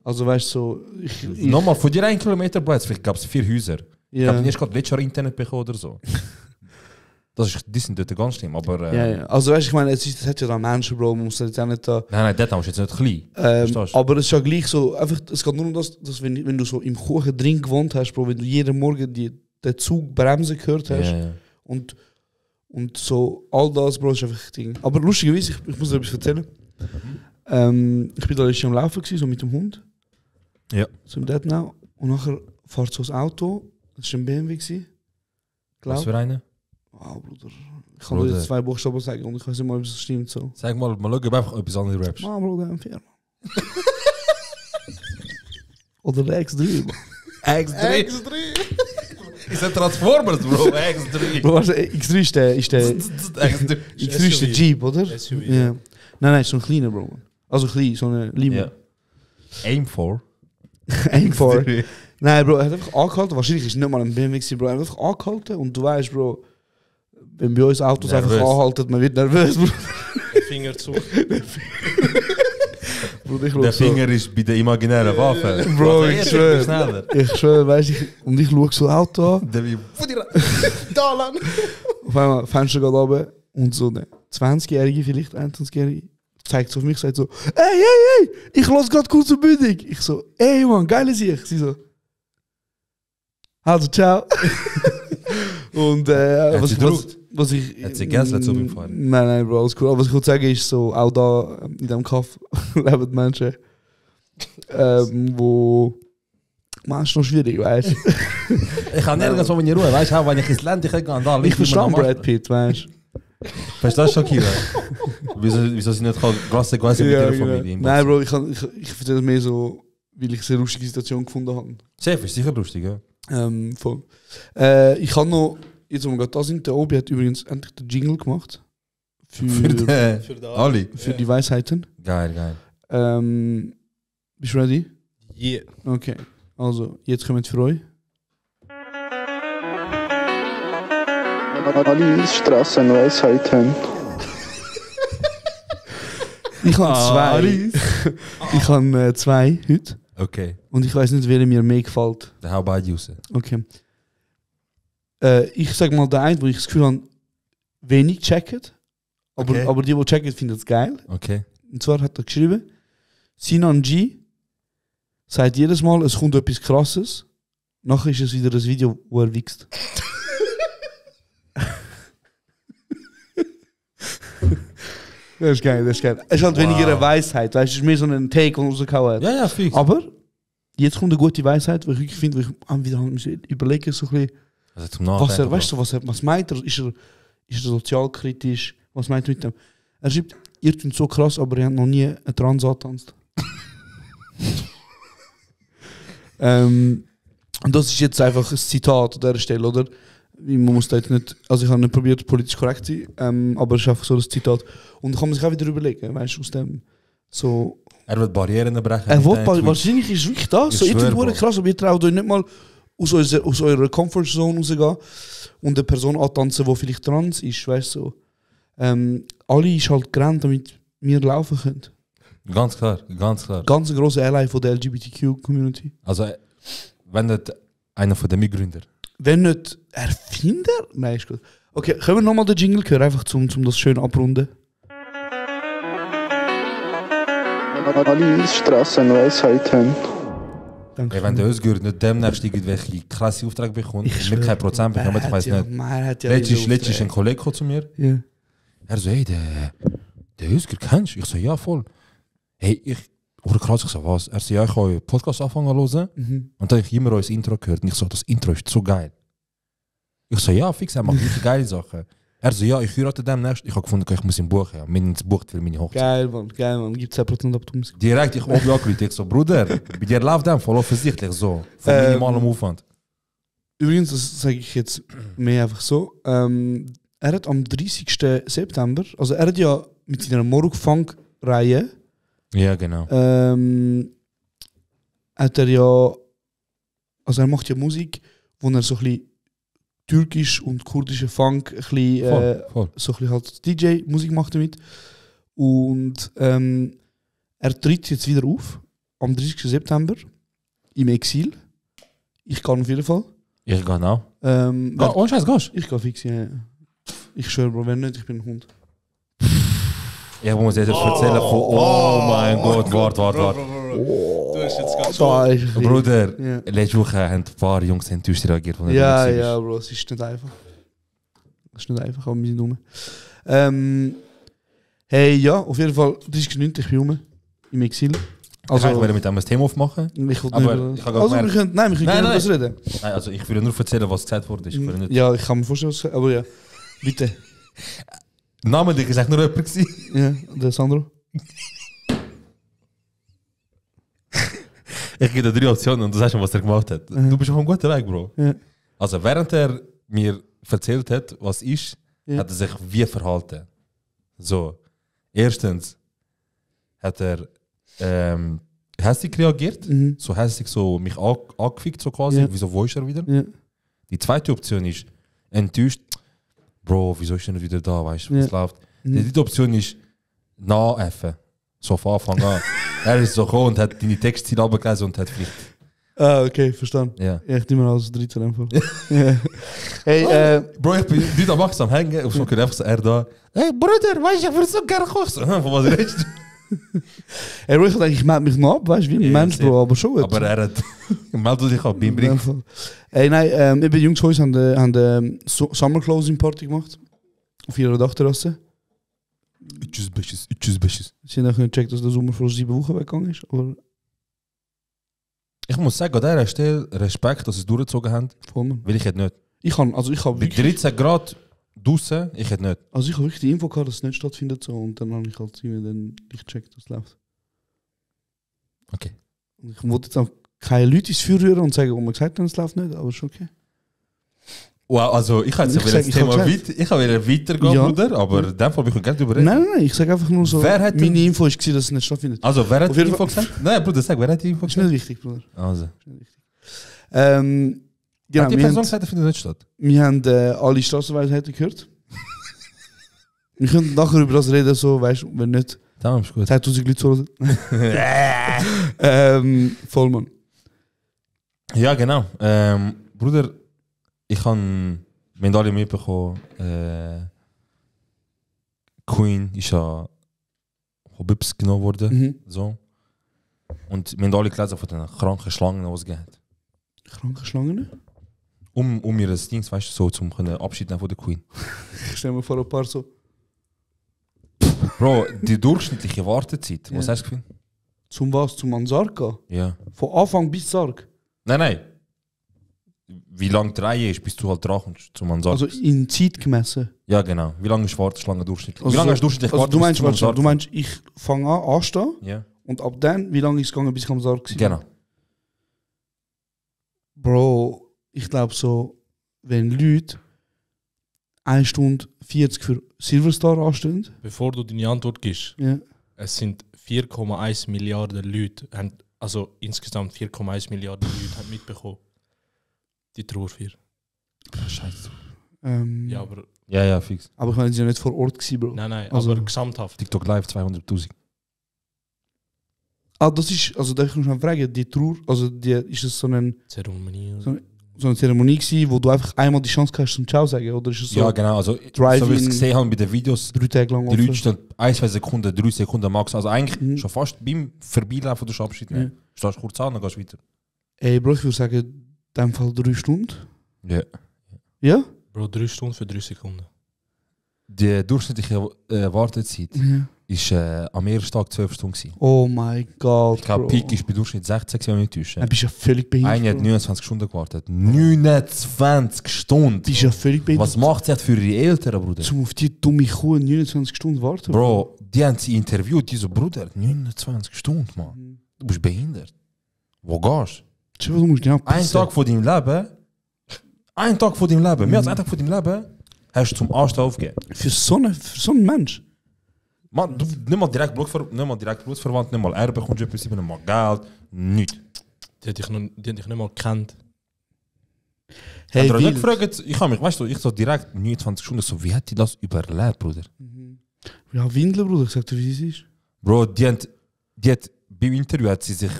Speaker 2: Also weißt du, so, ich
Speaker 1: Nochmal, von dir 1 Kilometer, Bro, jetzt gab es 4 Häuser. Ich
Speaker 2: ja.
Speaker 1: habe erst gerade letztes Jahr Internet bekommen oder so. Die sind dort ganz schlimm, aber...
Speaker 2: Ja. Also weißt du, ich meine, es hat ja da Menschen, Bro, man muss jetzt auch nicht da.
Speaker 1: Nein, dort ist jetzt nicht klein. Verstehst du?
Speaker 2: Aber es ist ja gleich so, einfach, es geht nur um das, dass wenn du so im Kuchen drin gewohnt hast, Bro, wenn du jeden Morgen den Zug bremsen gehört hast
Speaker 1: Ja.
Speaker 2: und so all das, Bro, ist einfach Ding. Aber lustigerweise, ich muss dir etwas erzählen. Ich bin da letztens am Laufen gewesen, so mit dem Hund.
Speaker 1: Ja.
Speaker 2: So im Detnau. Und nachher fährt so das Auto, das war ein BMW gewesen.
Speaker 1: Was
Speaker 2: Glaub.
Speaker 1: für eine?
Speaker 2: Wow, Bruder. Ich kann dir jetzt 2 Buchstaben sagen und ich weiß nicht mal, ob es stimmt so.
Speaker 1: Sag mal schauen, ob du einfach etwas anderes rappst.
Speaker 2: Man, Bruder, ein Firma. Oder der X3. Bro.
Speaker 1: X3! Ist ein Transformers, Bro, X3!
Speaker 2: Bro, also, X3 ist der
Speaker 1: X3.
Speaker 2: X3 ist der Jeep, oder?
Speaker 6: SUV,
Speaker 2: Ja. Nein, ist so ein kleiner, Bro. Also klein, so eine Limo.
Speaker 1: Ja. Aim for.
Speaker 2: Aim for. Nein, Bro, er hat einfach angehalten. Wahrscheinlich ist es nicht mal ein BMW gewesen, Bro. Er hat einfach angehalten und du weißt, Bro, wenn bei uns Autos
Speaker 1: Nervös.
Speaker 2: einfach anhalten, man wird nervös, Bro.
Speaker 6: Finger zu.
Speaker 2: Bro, ich
Speaker 1: Der
Speaker 2: schau so.
Speaker 1: Finger ist bei der imaginären Waffe.
Speaker 2: Bro,
Speaker 1: Also,
Speaker 2: ich
Speaker 1: er
Speaker 2: schwör.
Speaker 1: ist schneller.
Speaker 2: Ich schwör, weißt du, und ich schaue so Auto an.
Speaker 1: Der wie...
Speaker 6: Da lang!
Speaker 2: Auf einmal Fenster geht runter und so eine 20-Jährige, vielleicht 21-Jährige, zeigt so auf mich und sagt so, hey, ich lass grad kurz eine Bündig. Ich so, ey Mann, geile Sicht. Sie so, also ciao. Und
Speaker 1: Hat sie gedruckt?
Speaker 2: was ich...
Speaker 1: Hat sie gegessen so beim Fahren?
Speaker 2: Nein, Bro, alles cool. Aber was ich wollte sagen ist so, auch da in diesem Kaff leben Menschen, wo... Man, ist noch schwierig, weißt du?
Speaker 1: Ich kann nirgends so in Ruhe, weißt du, auch wenn ich ins Land gehe, da
Speaker 2: Ich verstehe Brad Pitt, weißt du?
Speaker 1: Verstehst du, Shakira? wieso sie nicht Klasse gewesen mit ihrer Familie?
Speaker 2: Genau. Nein, Bro, ich erzähle mehr so, weil ich eine sehr lustige Situation gefunden habe.
Speaker 1: Safe ist sicher lustig, ja.
Speaker 2: Voll. Ich habe noch, jetzt wo wir gerade da sind, der Obi hat übrigens endlich den Jingle gemacht. Für
Speaker 1: Alle.
Speaker 2: die Weisheiten.
Speaker 1: Geil.
Speaker 2: Bist du ready?
Speaker 6: Yeah.
Speaker 2: Okay. Also, jetzt kommen wir für euch.
Speaker 5: Alle Straßenweisheiten.
Speaker 2: Ich habe zwei. Ich habe 2 heute.
Speaker 1: Okay,
Speaker 2: Und ich weiß nicht, welcher mir mehr gefällt.
Speaker 1: dann hau beide raus.
Speaker 2: Okay. Ich sag mal, der eine, wo ich das Gefühl habe, wenig checket.
Speaker 1: Okay.
Speaker 2: Aber die checken, finden es geil.
Speaker 1: Okay.
Speaker 2: Und zwar hat er geschrieben, Sinan G sagt jedes Mal, es kommt etwas Krasses. Nachher ist es wieder ein Video, wo er wächst. Das ist geil, das ist geil. Es ist halt weniger eine Weisheit, weißt du, es ist mehr so ein Take, den rausgehauen hat.
Speaker 1: Ja, ja, fix.
Speaker 2: Aber jetzt kommt eine gute Weisheit, weil ich wirklich finde, wo ich wieder überlegen so ein bisschen,
Speaker 1: Also zum Nachdenken.
Speaker 2: was er, weißt du, was meint er? Ist er sozialkritisch? Was meint er mit dem? Er schreibt, ihr tut so krass, aber ihr habt noch nie einen Trans angetanzt. Und das ist jetzt einfach ein Zitat an dieser Stelle, oder? Man muss da jetzt nicht, also ich habe nicht probiert, politisch korrekt zu sein, aber es ist einfach so das Zitat. Und da kann man sich auch wieder überlegen, weißt du, aus dem so...
Speaker 1: Er wird Barrieren brechen.
Speaker 2: Wahrscheinlich ist es wirklich das.
Speaker 1: Ich
Speaker 2: So, ihr
Speaker 1: schwör,
Speaker 2: tut
Speaker 1: Bro.
Speaker 2: krass, aber ihr traut euch nicht mal aus eurer Comfortzone rausgehen und eine Person antanzen, die vielleicht trans ist, weißt du. So. Alle ist halt gerannt, damit wir laufen können.
Speaker 1: Ganz klar, ganz klar.
Speaker 2: Ganz ein grosser Ally von der LGBTQ-Community.
Speaker 1: Also, wenn nicht einer von den Mitgründern.
Speaker 2: Wenn nicht Erfinder? Nein, ist gut. Okay, können wir nochmal den Jingle hören, einfach zum das schön abrunden?
Speaker 5: Alle Strassenweisheit haben.
Speaker 2: Danke.
Speaker 1: Hey, wenn der Özgür nicht demnächst irgendwelche krasse Aufträge bekommt, mit kein Prozent bekommt, ich weiß nicht. Letztens ist ein Kollege gekommen zu mir.
Speaker 2: Ja.
Speaker 1: Er so, hey, der Özgür kennst du? Ich so, ja, voll. Hey, oder krass, ich so, was? Er so, ja, ich habe euren Podcast anfangen zu hören. Und dann habe ich immer euer Intro gehört. Und ich so, das Intro ist so geil. Ich so, ja, fix, er macht wirklich geile Sachen. Er so, ja, ich heirate demnächst. Ich habe gefunden, ich muss ihn buchen. Ja. Mindestens bucht für meine Hochzeit.
Speaker 2: Geil, man. Gibt 10% ab der Musik.
Speaker 1: Direkt, ich habe angerufen. Ich so, Bruder, bei dir läuft dem voll offensichtlich so. Von minimalem Aufwand.
Speaker 2: Übrigens, das sage ich jetzt mehr einfach so. Er hat am 30. September, also er hat ja mit seiner Morg-Funk-Reihe,
Speaker 1: Ja, genau.
Speaker 2: hat er ja, also er macht ja Musik, wo er so ein bisschen türkisch und kurdische Funk, ein bisschen,
Speaker 1: Voll.
Speaker 2: so ein bisschen halt DJ-Musik macht damit. Und er tritt jetzt wieder auf, am 30. September, im Exil. Ich kann auf jeden Fall.
Speaker 1: Ich gehe auch. Ohne Scheiß, gehst
Speaker 2: Ich gehe fix, ja. Ich schwöre, Bro, wenn nicht, ich bin ein Hund.
Speaker 1: Ich muss jetzt erzählen von, oh mein Gott, warte.
Speaker 6: Du hast jetzt ganz
Speaker 2: Da ist
Speaker 1: Bruder,
Speaker 2: Ja.
Speaker 1: letzte Woche haben ein paar Jungs enttäuscht reagiert. Von der
Speaker 2: Ja,
Speaker 1: Beziehung.
Speaker 2: ja, Bro, es ist nicht einfach. Es ist nicht einfach, aber wir sind rum. Hey, ja, auf jeden Fall, 30.09. ich bin rum. Im Exil.
Speaker 1: Also, ich wollte mit dem ein Thema aufmachen.
Speaker 2: Ich
Speaker 1: Aber
Speaker 2: nicht,
Speaker 1: ich habe
Speaker 2: also,
Speaker 1: gemerkt-
Speaker 2: wir können über das reden.
Speaker 1: Nein, also ich will nur erzählen, was gesagt wurde. Ich will nicht.
Speaker 2: Ja, ich kann mir vorstellen, was aber ja. Bitte.
Speaker 1: Namentlich ist echt nur jemand gewesen.
Speaker 2: Ja, der Sandro.
Speaker 1: Ich gebe dir 3 Optionen und du sagst schon, was er gemacht hat. Du bist auf einem guten Weg, Bro.
Speaker 2: Ja.
Speaker 1: Also während er mir erzählt hat, was ist,
Speaker 2: Ja.
Speaker 1: hat er sich wie verhalten. So, erstens hat er hässlich reagiert.
Speaker 2: Mhm.
Speaker 1: So hässlich, so mich angefickt, so quasi.
Speaker 2: Ja.
Speaker 1: Wieso wo ist er wieder?
Speaker 2: Ja.
Speaker 1: Die zweite Option ist enttäuscht. Bro, wieso ist er nicht wieder da? Weißt du, was
Speaker 2: Ja.
Speaker 1: läuft? Die dritte Option ist nachäffen. So von Anfang an. Er ist so gekommen und hat deine Textziele abgelesen und hat vielleicht.
Speaker 2: Ah, okay, verstanden.
Speaker 1: Ja.
Speaker 2: Ja, ich nehme mal als 13 einfach. Ja. Hey,
Speaker 1: Bro, ich bin nicht am Wachs am Hängen. Und so geht einfach so er da. Hey Bruder, weißt du, ich würde so gerne kochen. So, von was redest du?
Speaker 2: hey, ich denke, ich melde mich noch ab, weißt du, wie ein
Speaker 1: Ja,
Speaker 2: Mensch,
Speaker 1: sehr.
Speaker 2: Bro, aber schon gut.
Speaker 1: Aber er hat. Meld dich ab, beim Bring.
Speaker 2: Hey, nein, eben Jungs von uns haben Summer Closing Party gemacht. Auf ihrer Dachterrasse.
Speaker 1: Tschüss, Besches.
Speaker 2: Sie haben auch gecheckt, dass der Sommer vor 7 Wochen weggegangen ist. Aber
Speaker 1: Ich muss sagen, an dieser Stelle Respekt, dass sie es durchgezogen haben.
Speaker 2: voll, man.
Speaker 1: Weil ich hätte nicht.
Speaker 2: Ich habe
Speaker 1: Bei
Speaker 2: wirklich,
Speaker 1: 13 Grad draußen, ich hätte nicht.
Speaker 2: also ich habe wirklich die Info gehabt, dass es nicht stattfindet. So, und dann habe ich halt irgendwie dann gecheckt, dass es läuft.
Speaker 1: Okay.
Speaker 2: Und ich wollte jetzt auch keine Leute ins Feuer rühren und sagen, wo man gesagt hat, es läuft nicht, aber ist okay.
Speaker 1: Wow, also ich hätte
Speaker 2: Ich
Speaker 1: das
Speaker 2: sag- ich
Speaker 1: Thema
Speaker 2: hab
Speaker 1: weitergehen,
Speaker 2: Ja.
Speaker 1: Bruder, aber in dem Fall will ich gerne drüber reden.
Speaker 2: Nein, ich sage einfach nur so,
Speaker 1: Wer hat
Speaker 2: meine
Speaker 1: denn-
Speaker 2: Info war, dass es nicht stattfindet.
Speaker 1: Also, wer hat
Speaker 2: Auf
Speaker 1: die
Speaker 2: jeden
Speaker 1: Info
Speaker 2: Fall-
Speaker 1: gesagt? Nein, Bruder, sag, wer hat die Info
Speaker 2: Das ist nicht
Speaker 1: gesagt?
Speaker 2: wichtig, Bruder.
Speaker 1: Also.
Speaker 2: Genau,
Speaker 1: Hat die
Speaker 2: wir
Speaker 1: Person
Speaker 2: haben,
Speaker 1: gesagt, er findet nicht statt?
Speaker 2: wir haben alle Strassenweisheiten gehört. Wir können nachher über das reden, so, weißt du, wenn nicht,
Speaker 1: Tamam, ist gut.
Speaker 2: 2000 Leute zu voll, Mann.
Speaker 1: Ja, genau. Bruder, wir haben alle mitbekommen, Queen ist ja von Bips genommen worden. So. Und wir haben alle gelesen von den kranken Schlangen, die es gibt.
Speaker 2: Kranke Schlangen?
Speaker 1: Um ihr Ding, weißt du, so, zum Abschied nehmen von der Queen.
Speaker 2: Ich stelle mir vor, ein paar so.
Speaker 1: Bro, die durchschnittliche Wartezeit, was
Speaker 2: Ja.
Speaker 1: hast du gefunden?
Speaker 2: Zum was? Zum an Sarg gehen?
Speaker 1: Ja.
Speaker 2: Von Anfang bis Sarg?
Speaker 1: Nein. Wie lange die Reihe ist, bis du halt dran kommst zum Ansatz.
Speaker 2: Also in Zeit gemessen?
Speaker 1: Ja, genau. Wie lange ist die Warteschlange durchschnittlich?
Speaker 2: Also
Speaker 1: wie lange
Speaker 2: so-
Speaker 1: hast du durchschnittlich
Speaker 2: Also du
Speaker 1: gewartet,
Speaker 2: meinst,
Speaker 1: bis zum
Speaker 2: warte, du
Speaker 1: Ansatz?
Speaker 2: meinst, ich fange an, anstehen
Speaker 1: Ja.
Speaker 2: und ab dann, wie lange ist es gegangen, bis ich am Sarg war?
Speaker 1: Genau.
Speaker 2: Bro, ich glaube so, wenn Leute 1 Stunde 40 für Silverstar anstehen,
Speaker 6: Bevor du deine Antwort gibst,
Speaker 2: ja.
Speaker 6: es sind 4,1 Milliarden Leute, also insgesamt 4,1 Milliarden Leute haben mitbekommen. Die Trauerfeier.
Speaker 1: Scheiße.
Speaker 6: Ja, aber
Speaker 1: Ja, fix.
Speaker 2: Aber ich meine, sie sind ja nicht vor Ort gewesen, Bro.
Speaker 6: nein,
Speaker 2: Also-
Speaker 6: aber gesamthaft.
Speaker 1: TikTok Live 200.000.
Speaker 2: Ah, das ist, also darf ich noch mal fragen, die Trauer, also die, ist das so eine
Speaker 6: Zeremonie.
Speaker 2: so eine Zeremonie gewesen, wo du einfach einmal die Chance hast zum Ciao sagen, oder ist es so
Speaker 1: Ja, genau. Also, so wie
Speaker 2: Drive-in-
Speaker 1: ich es gesehen habe bei den Videos,
Speaker 2: 3 Tage lang
Speaker 1: die Leute
Speaker 2: offen?
Speaker 1: stehen 1-2 Sekunden, 3 Sekunden max. Also eigentlich
Speaker 2: Mhm.
Speaker 1: schon fast beim Vorbeilaufen du Abschied nehmen. Du stehst kurz an, dann gehst du weiter.
Speaker 2: Ey, Bro, ich würde sagen, in dem Fall 3 Stunden.
Speaker 1: Ja.
Speaker 2: Ja?
Speaker 6: Bro, 3 Stunden für 3 Sekunden.
Speaker 1: Die durchschnittliche Wartezeit
Speaker 2: Ja.
Speaker 1: ist am ersten Tag 12 Stunden gewesen.
Speaker 2: Oh mein Gott,
Speaker 1: Ich glaube,
Speaker 2: Bro.
Speaker 1: Peak ist bei Durchschnitt 16, wenn ich nicht täusche.
Speaker 2: Du bist ja völlig behindert.
Speaker 1: Eine hat
Speaker 2: Bro.
Speaker 1: 29 Stunden gewartet. 29 Stunden!
Speaker 2: Du bist ja völlig behindert.
Speaker 1: Was macht sie für ihre Eltern, Bruder?
Speaker 2: Zum auf die dumme Kuh 29 Stunden warten?
Speaker 1: Bro, die haben sie interviewt, die so, Bruder, 29 Stunden, Mann. Du bist behindert. Wo gehst
Speaker 2: du? Du musst ja
Speaker 1: Ein Tag von deinem Leben, mehr als ein Tag von deinem Leben, hast du zum Anstehen aufgegeben.
Speaker 2: Für so einen Mensch?
Speaker 1: Man, du nicht mal direkt Blutsverwandt, nicht mal Erbe kommst du etwas, nicht mal Geld, nichts.
Speaker 6: Die hat dich nicht mal gekannt.
Speaker 2: Hey,
Speaker 1: Hat er nicht
Speaker 2: wild.
Speaker 1: gefragt, ich habe mich, weißt du, ich so direkt 29 Stunden, so, wie hat die das überlebt, Bruder?
Speaker 2: Ja, Windel, Bruder, ich sag dir, wie es ist.
Speaker 1: Bro, die hat beim Interview hat sie sich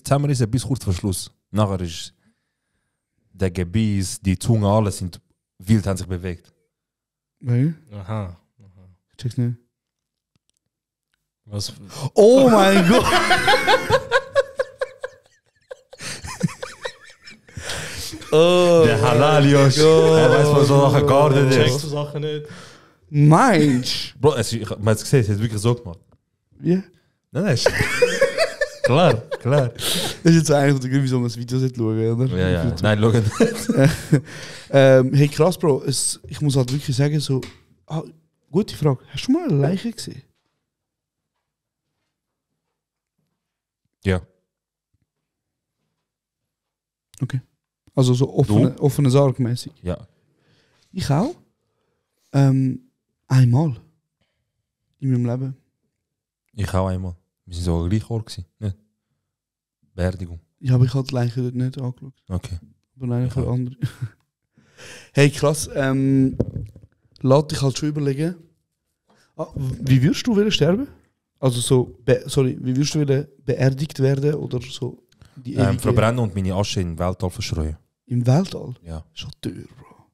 Speaker 1: zusammenrissen bis kurz vor Schluss. Nachher ist der Gebiss, die Zunge, alles sind wild, haben sich bewegt.
Speaker 2: Nein,
Speaker 6: Aha.
Speaker 2: ich check's nicht.
Speaker 6: Was?
Speaker 2: Oh mein Gott! Oh,
Speaker 1: Der Halalios. Er weiß, was so nachher geordnet
Speaker 6: Checkst
Speaker 1: ist.
Speaker 6: du Sachen nicht?
Speaker 2: Mensch!
Speaker 1: Bro, man hat es gesehen, sie hat wirklich so gemacht.
Speaker 2: Wie?
Speaker 1: Nein, klar.
Speaker 2: Das ist jetzt eigentlich der Grund, wieso man das Video schauen, oder?
Speaker 1: Ja. Nein, schau nicht.
Speaker 2: Hey, krass, Bro. Ich muss halt wirklich sagen, so. Gute Frage. Hast du mal eine Leiche gesehen?
Speaker 1: Ja.
Speaker 2: Okay. Also so offene Sarg mäßig.
Speaker 1: Ja.
Speaker 2: Ich auch. Einmal. In meinem Leben.
Speaker 1: Ich auch einmal. Wir sind sogar gleich Ort gewesen. Nicht? Beerdigung.
Speaker 2: Ja, aber ich habe die Leiche dort nicht angeschaut.
Speaker 1: Okay.
Speaker 2: Aber nein,
Speaker 1: Ich
Speaker 2: für
Speaker 1: auch.
Speaker 2: andere. Hey, krass. Lass dich halt schon überlegen. Wie würdest du sterben? Also so, wie würdest du beerdigt werden oder so? Die ewige-
Speaker 1: Verbrennen und meine Asche in den Weltall verschreuen.
Speaker 2: Im Weltall?
Speaker 1: Ja.
Speaker 2: Schon teuer, Bro.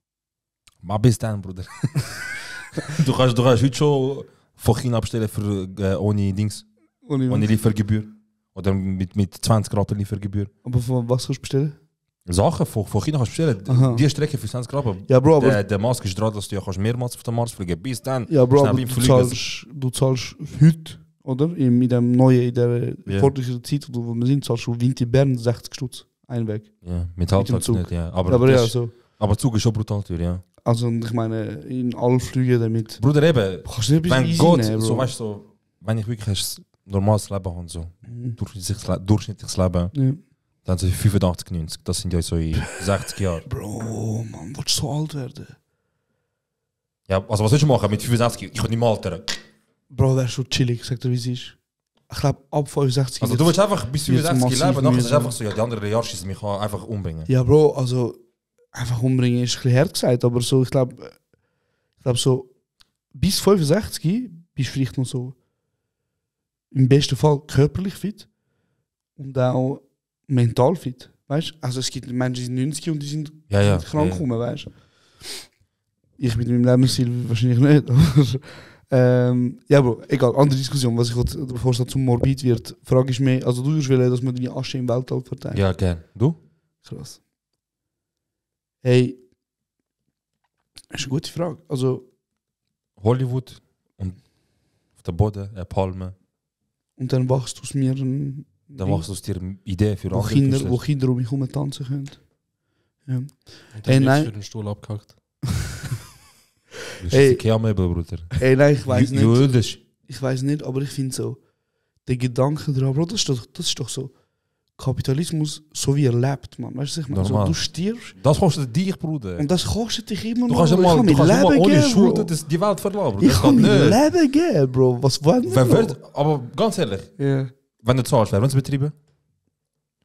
Speaker 1: Maar bis dann, Bruder. du kannst heute schon von China bestellen für, ohne Dings, ohne Liefergebühr. Oder mit 20 Grad Liefergebühr.
Speaker 2: Aber von was kannst du bestellen?
Speaker 1: Sachen von China kannst du bestellen.
Speaker 2: Aha.
Speaker 1: Die Strecke für 20 Grad.
Speaker 2: Ja, Bro, aber,
Speaker 1: Der Mask ist dran, dass du ja kannst mehrmals auf den Mars fliegen. Bis dann.
Speaker 2: ja, Bro,
Speaker 1: schnell
Speaker 2: aber
Speaker 1: beim
Speaker 2: du
Speaker 1: Fliegen.
Speaker 2: zahlst heute, oder? In dem neuen, in der
Speaker 1: Ja.
Speaker 2: fortschrittlichen Zeit, wo wir sind, zahlst du Winter Bern 60 Stutz. Ein Weg.
Speaker 1: Ja, mit
Speaker 2: dem
Speaker 1: Halbtags
Speaker 2: Zug.
Speaker 1: nicht, ja.
Speaker 2: Aber,
Speaker 1: Aber,
Speaker 2: ja,
Speaker 1: das,
Speaker 2: so.
Speaker 1: aber Zug ist schon brutal teuer, ja.
Speaker 2: Also, und ich meine, in allen Flügen damit.
Speaker 1: Bruder, eben,
Speaker 2: Kannst du nicht
Speaker 1: wenn
Speaker 2: easy
Speaker 1: Gott,
Speaker 2: nehmen, Bro.
Speaker 1: so weißt du, so, wenn ich wirklich ein normales Leben habe, so, durchschnittliches Leben,
Speaker 2: Ja.
Speaker 1: dann sind 85, 90. Das sind ja so in 60 Jahren.
Speaker 2: Bro, man, willst du so alt werden?
Speaker 1: Ja, also was willst du machen mit 65? Ich kann nicht mehr altern.
Speaker 2: Bro, wärst schon chillig, sag dir, wie es ist. Ich glaube, ab 65.
Speaker 1: Also du willst einfach bis
Speaker 2: jetzt
Speaker 1: 65
Speaker 2: massiv
Speaker 1: leben, nachher ist es
Speaker 2: mühsam.
Speaker 1: einfach so, ja, die anderen Jahre schießen mich einfach umbringen.
Speaker 2: Ja, Bro, also einfach umbringen ist ein bisschen hart gesagt, aber so, ich glaube so bis 65 bist du vielleicht noch so im besten Fall körperlich fit und auch mental fit. Weißt? Also es gibt Menschen, die sind 90 und die sind krank rum, weißt? Ich mit meinem Lebensstil wahrscheinlich nicht. Ja, Bro, egal, andere Diskussion. Was ich heute, bevor es zum Morbid wird, Frage ist mehr, also du würdest wollen, dass man deine Asche im Weltall verteilt?
Speaker 1: Ja, gern. Du?
Speaker 2: Krass. Hey, das ist eine gute Frage. Also,
Speaker 1: Hollywood und auf der Boden, eine Palme.
Speaker 2: und dann wachst du aus mir ein
Speaker 1: Dann machst du aus dir eine Idee für
Speaker 2: wo Kinder um mich herum tanzen können. Ja.
Speaker 6: Und dann
Speaker 2: nein.
Speaker 6: für den Stuhl abgehackt.
Speaker 1: Du bist
Speaker 2: Ey.
Speaker 1: Ikea-Möbel, Bruder.
Speaker 2: Ey, nein, ich weiß nicht.
Speaker 1: Jüdisch.
Speaker 2: Ich weiß nicht, aber ich finde so, der Gedanke daran, Bro, das ist doch so Kapitalismus, so wie er lebt, man. Weißt du, was ich meine? So,
Speaker 1: Normal.
Speaker 2: du stirbst
Speaker 1: Das kostet dich, Bruder.
Speaker 2: und das kostet dich immer
Speaker 1: Du
Speaker 2: noch.
Speaker 1: kannst ja
Speaker 2: Ich
Speaker 1: mal,
Speaker 2: kann
Speaker 1: du
Speaker 2: mein
Speaker 1: kannst ja mal
Speaker 2: Leben
Speaker 1: ohne
Speaker 2: geben,
Speaker 1: Schulden
Speaker 2: Bro.
Speaker 1: die Welt verlassen, Bruder.
Speaker 2: Ich
Speaker 1: Das
Speaker 2: kann
Speaker 1: geht
Speaker 2: mein
Speaker 1: nicht.
Speaker 2: Leben geben, Bro. Was wollen wir?
Speaker 1: Aber ganz ehrlich,
Speaker 2: Ja.
Speaker 1: wenn du zahlst, wer uns betrieben?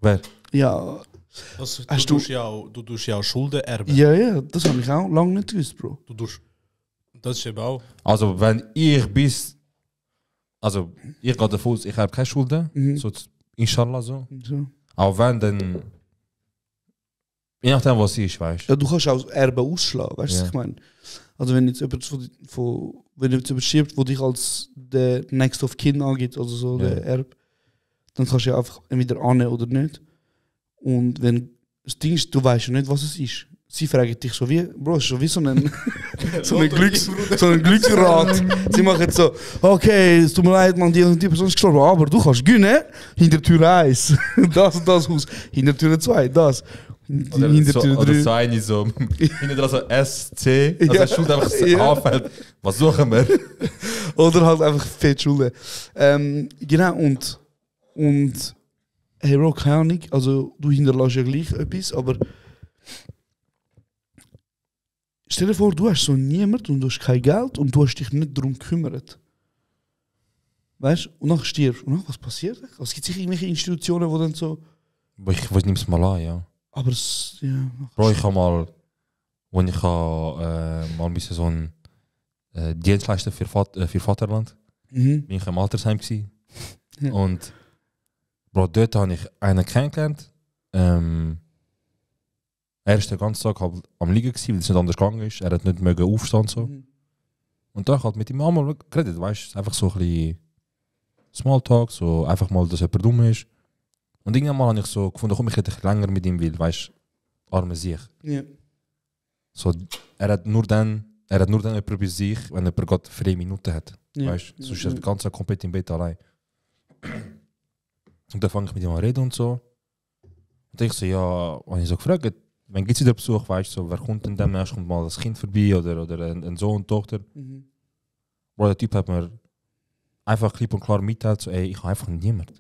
Speaker 1: Wer?
Speaker 2: Ja,
Speaker 6: Also,
Speaker 2: Hast
Speaker 6: du
Speaker 2: du-
Speaker 6: tust ja auch Schulden erben.
Speaker 2: ja, das habe ich auch lange nicht gewusst, Bro.
Speaker 6: Du tust, das ist eben auch.
Speaker 1: Also, wenn ich bis. Also, ich gehe davon aus, ich habe keine Schulden.
Speaker 2: Mhm.
Speaker 1: So, inshallah so.
Speaker 2: So.
Speaker 1: Auch wenn dann. Je nachdem, was es ist, weißt du.
Speaker 2: Ja, du kannst auch Erbe ausschlagen, weißt du,
Speaker 1: Ja.
Speaker 2: was ich meine? Also wenn jetzt jemand wenn jetzt jemand stirbt, wo dich als der Next of Kin angeht, also so
Speaker 1: Ja.
Speaker 2: der Erb, dann kannst du ja einfach entweder annehmen oder nicht. Und wenn das Ding ist, du weißt ja nicht, was es ist. Sie fragen dich so wie, Bro, es ist schon wie so ein Glücksrat. Sie machen jetzt so, okay, es tut mir leid, man, die und die Person ist gestorben, aber du kannst gewinnen, hinter Tür 1, das und das Haus, hinter Tür 2, das. Hinter Tür
Speaker 1: Oder
Speaker 2: 3.
Speaker 1: so eine so. Hinter dran so SC. Also,
Speaker 2: Ja.
Speaker 1: es Schuld einfach so
Speaker 2: Ja.
Speaker 1: anfällt. Was suchen wir?
Speaker 2: Oder halt einfach fett Schulden. Genau, und hey Bro, keine Ahnung, also du hinterlässt ja gleich etwas, aber stell dir vor, du hast so niemand und du hast kein Geld und du hast dich nicht darum gekümmert. Weißt du? Und dann stirbst du. Und dann, was passiert? Also, es gibt sicher irgendwelche Institutionen, die dann so.
Speaker 1: Ich nehme es mal an, ja.
Speaker 2: Aber es. Ja.
Speaker 1: Bro, ich habe mal. Wenn ich mal ein bisschen so ein Dienst leisten für Vaterland.
Speaker 2: Mhm.
Speaker 1: Bin ich im Altersheim gewesen.
Speaker 2: Ja.
Speaker 1: Und Bro, dort habe ich einen kennengelernt. Er ist den ganzen Tag halt am Liegen gewesen, weil es nicht anders gegangen ist. Er hat nicht mögen aufstehen und so.
Speaker 2: Mhm.
Speaker 1: Und da halt mit ihm einmal geredet, weißt du, einfach so ein bisschen Smalltalk, so einfach mal, dass jemand dumm ist. Und irgendwann mal habe ich so gefunden, komm, ich rede länger mit ihm, weil, weißt du, arme sich.
Speaker 2: Ja.
Speaker 1: So, er hat nur dann jemand bei sich, wenn jemand gerade freie Minuten hat.
Speaker 2: Ja.
Speaker 1: Weißt du, sonst ist er den ganzen Tag komplett im Bett allein. Und dann fange ich mit ihm an zu reden und so. Und ich so, ja, habe ich so gefragt, wenn gibt es wieder Besuch, weißt du, so, wer kommt denn demnächst, kommt mal das Kind vorbei oder ein Sohn und Tochter.
Speaker 2: Mhm.
Speaker 1: Bro, der Typ hat mir einfach klipp und klar mitteilt, so, ey, ich habe einfach niemand.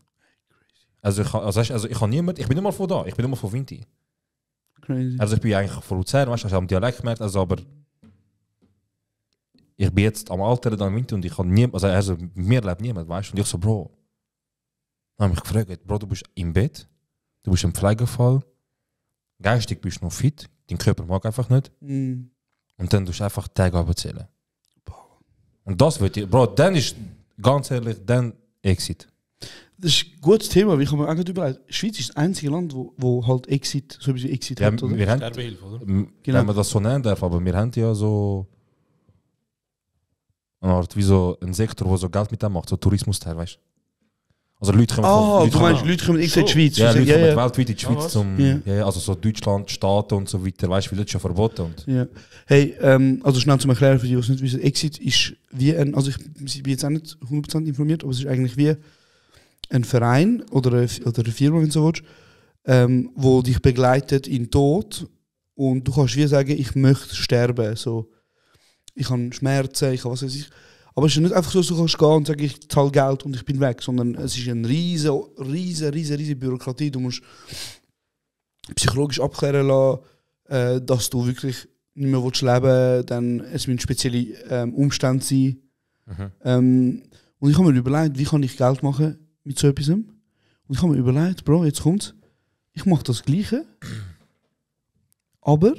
Speaker 1: Also ich habe niemand, ich bin nicht mal von da, ich bin nicht mal von Vinti.
Speaker 2: Crazy.
Speaker 1: Also ich bin eigentlich von Luzern, weißt du, ich habe am Dialekt gemerkt, also aber ich bin jetzt am Alter dann im Winter und ich habe niemand, also mir lebt niemand, weißt du, und ich so, Bro, dann habe ich gefragt, Bro, du bist im Bett, du bist im Pflegefall, geistig bist du noch fit, dein Körper mag einfach nicht
Speaker 2: Mhm.
Speaker 1: und dann tust du einfach Tage abzählen. Und das wird dir, Bro, dann ist, ganz ehrlich, dann Exit.
Speaker 2: Das ist ein gutes Thema, weil ich habe mir auch gerade überlegt, die Schweiz ist das einzige Land, wo halt Exit, so wie Exit
Speaker 1: Ja,
Speaker 2: hat, oder?
Speaker 1: wir haben,
Speaker 6: Sterbehilfe, oder?
Speaker 2: Genau.
Speaker 1: wenn man das so nennen darf, aber wir haben ja so eine Art wie so ein Sektor, wo so Geld mit dem macht, so Tourismusteil, weißt du? Also Leute kommen
Speaker 2: Ah,
Speaker 1: Leute
Speaker 2: du meinst, Leute kommen extra in die Schweiz.
Speaker 1: ja,
Speaker 2: Sie
Speaker 1: Leute
Speaker 2: sagen,
Speaker 1: kommen
Speaker 2: ja.
Speaker 1: weltweit in die Schweiz
Speaker 6: was?
Speaker 1: zum,
Speaker 2: Ja.
Speaker 1: ja, also so Deutschland, Staaten und so weiter, weißt du, weil das ist ja verboten. Und
Speaker 2: Ja. Hey, also schnell zum Erklären für die, die es nicht wissen, Exit ist wie ein, also ich bin jetzt auch nicht 100% informiert, aber es ist eigentlich wie ein Verein oder eine Firma, wenn du so willst, wo dich begleitet in den Tod und du kannst wie sagen, ich möchte sterben, so, ich habe Schmerzen, ich habe was weiß ich. Aber es ist nicht einfach so, dass du kannst gehen und sagen, ich zahle Geld und ich bin weg, sondern es ist eine riesige Bürokratie. Du musst psychologisch abklären lassen, dass du wirklich nicht mehr leben willst, dann es müssen spezielle Umstände sein. Und ich habe mir überlegt, wie kann ich Geld machen mit so etwas. Und ich habe mir überlegt, Bro, jetzt kommt's, ich mache das Gleiche, aber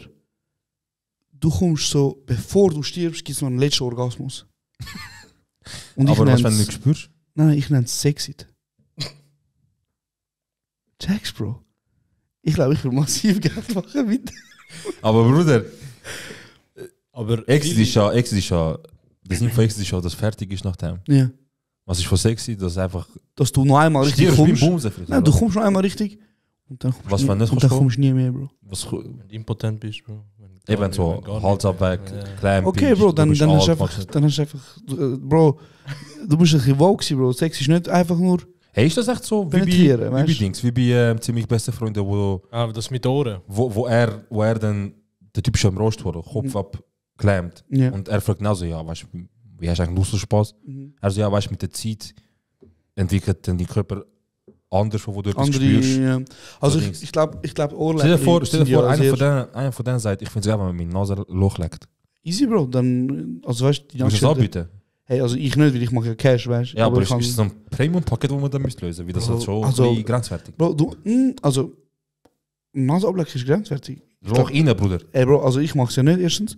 Speaker 2: du kommst so, bevor du stirbst, gibt es noch einen letzten Orgasmus. Und
Speaker 1: aber was, wenn du
Speaker 2: nenn's-
Speaker 1: nicht spürst?
Speaker 2: Nein, ich nenne es Sexit. Checkst, Bro. Ich glaube, ich will massiv Geld machen mit.
Speaker 1: Aber Bruder,
Speaker 6: Aber
Speaker 1: Exit ist ja, das Sinn von Exit ist ja, dass fertig ist nach dem.
Speaker 2: Ja.
Speaker 1: Was ist von Sexy, dass einfach...
Speaker 2: Dass du noch einmal richtig kommst.
Speaker 1: Bumsen,
Speaker 2: Nein, du kommst noch einmal richtig. Und dann kommst
Speaker 1: Was,
Speaker 2: du
Speaker 1: wenn
Speaker 2: nie,
Speaker 1: nicht
Speaker 2: und dann
Speaker 1: kommst,
Speaker 2: kommst du nie mehr, Bro.
Speaker 1: was,
Speaker 6: wenn du impotent bist, Bro.
Speaker 1: eben so, Hals ab weg, klein
Speaker 2: Okay, Bro, dann hast du einfach, Bro, du bist ein bisschen woke, Bro. Sex ist nicht einfach nur
Speaker 1: Hey, ist das echt so,
Speaker 2: penetrieren,
Speaker 1: wie bei Dings, wie bei ziemlich beste Freunde,
Speaker 6: Ah, das mit Ohren.
Speaker 1: wo er dann, der Typ ist ja im Rost wurde, Kopf abgeklemmt.
Speaker 2: Ja.
Speaker 1: Und er fragt genauso, ja, weißt du, wie hast du eigentlich Nusselspaß? Er so, ja, weißt du, mit der Zeit entwickelt dann die Körper anders, wo du etwas
Speaker 2: andere.
Speaker 1: spürst.
Speaker 2: Ja. Also
Speaker 1: So
Speaker 2: ich glaube,
Speaker 1: Stell dir vor,
Speaker 2: sehr
Speaker 1: einer von denen sagt, ich finde es geil, wenn man meine Nase Loch leckt.
Speaker 2: easy, Bro. Dann, also weißt du, die
Speaker 1: Musst du es anbieten?
Speaker 2: Hey, also ich nicht, weil ich mache ja Cash, weißt du.
Speaker 1: Ja, aber
Speaker 2: ich
Speaker 1: ist es so ein Premium-Paket, das man dann lösen müsste, wie das halt schon
Speaker 2: Also-
Speaker 1: ein bisschen grenzwertig.
Speaker 2: Bro, du, also Nase ablecken ist grenzwertig.
Speaker 1: Loch rein, Bruder.
Speaker 2: Ey, Bro, also ich mache es ja nicht, erstens.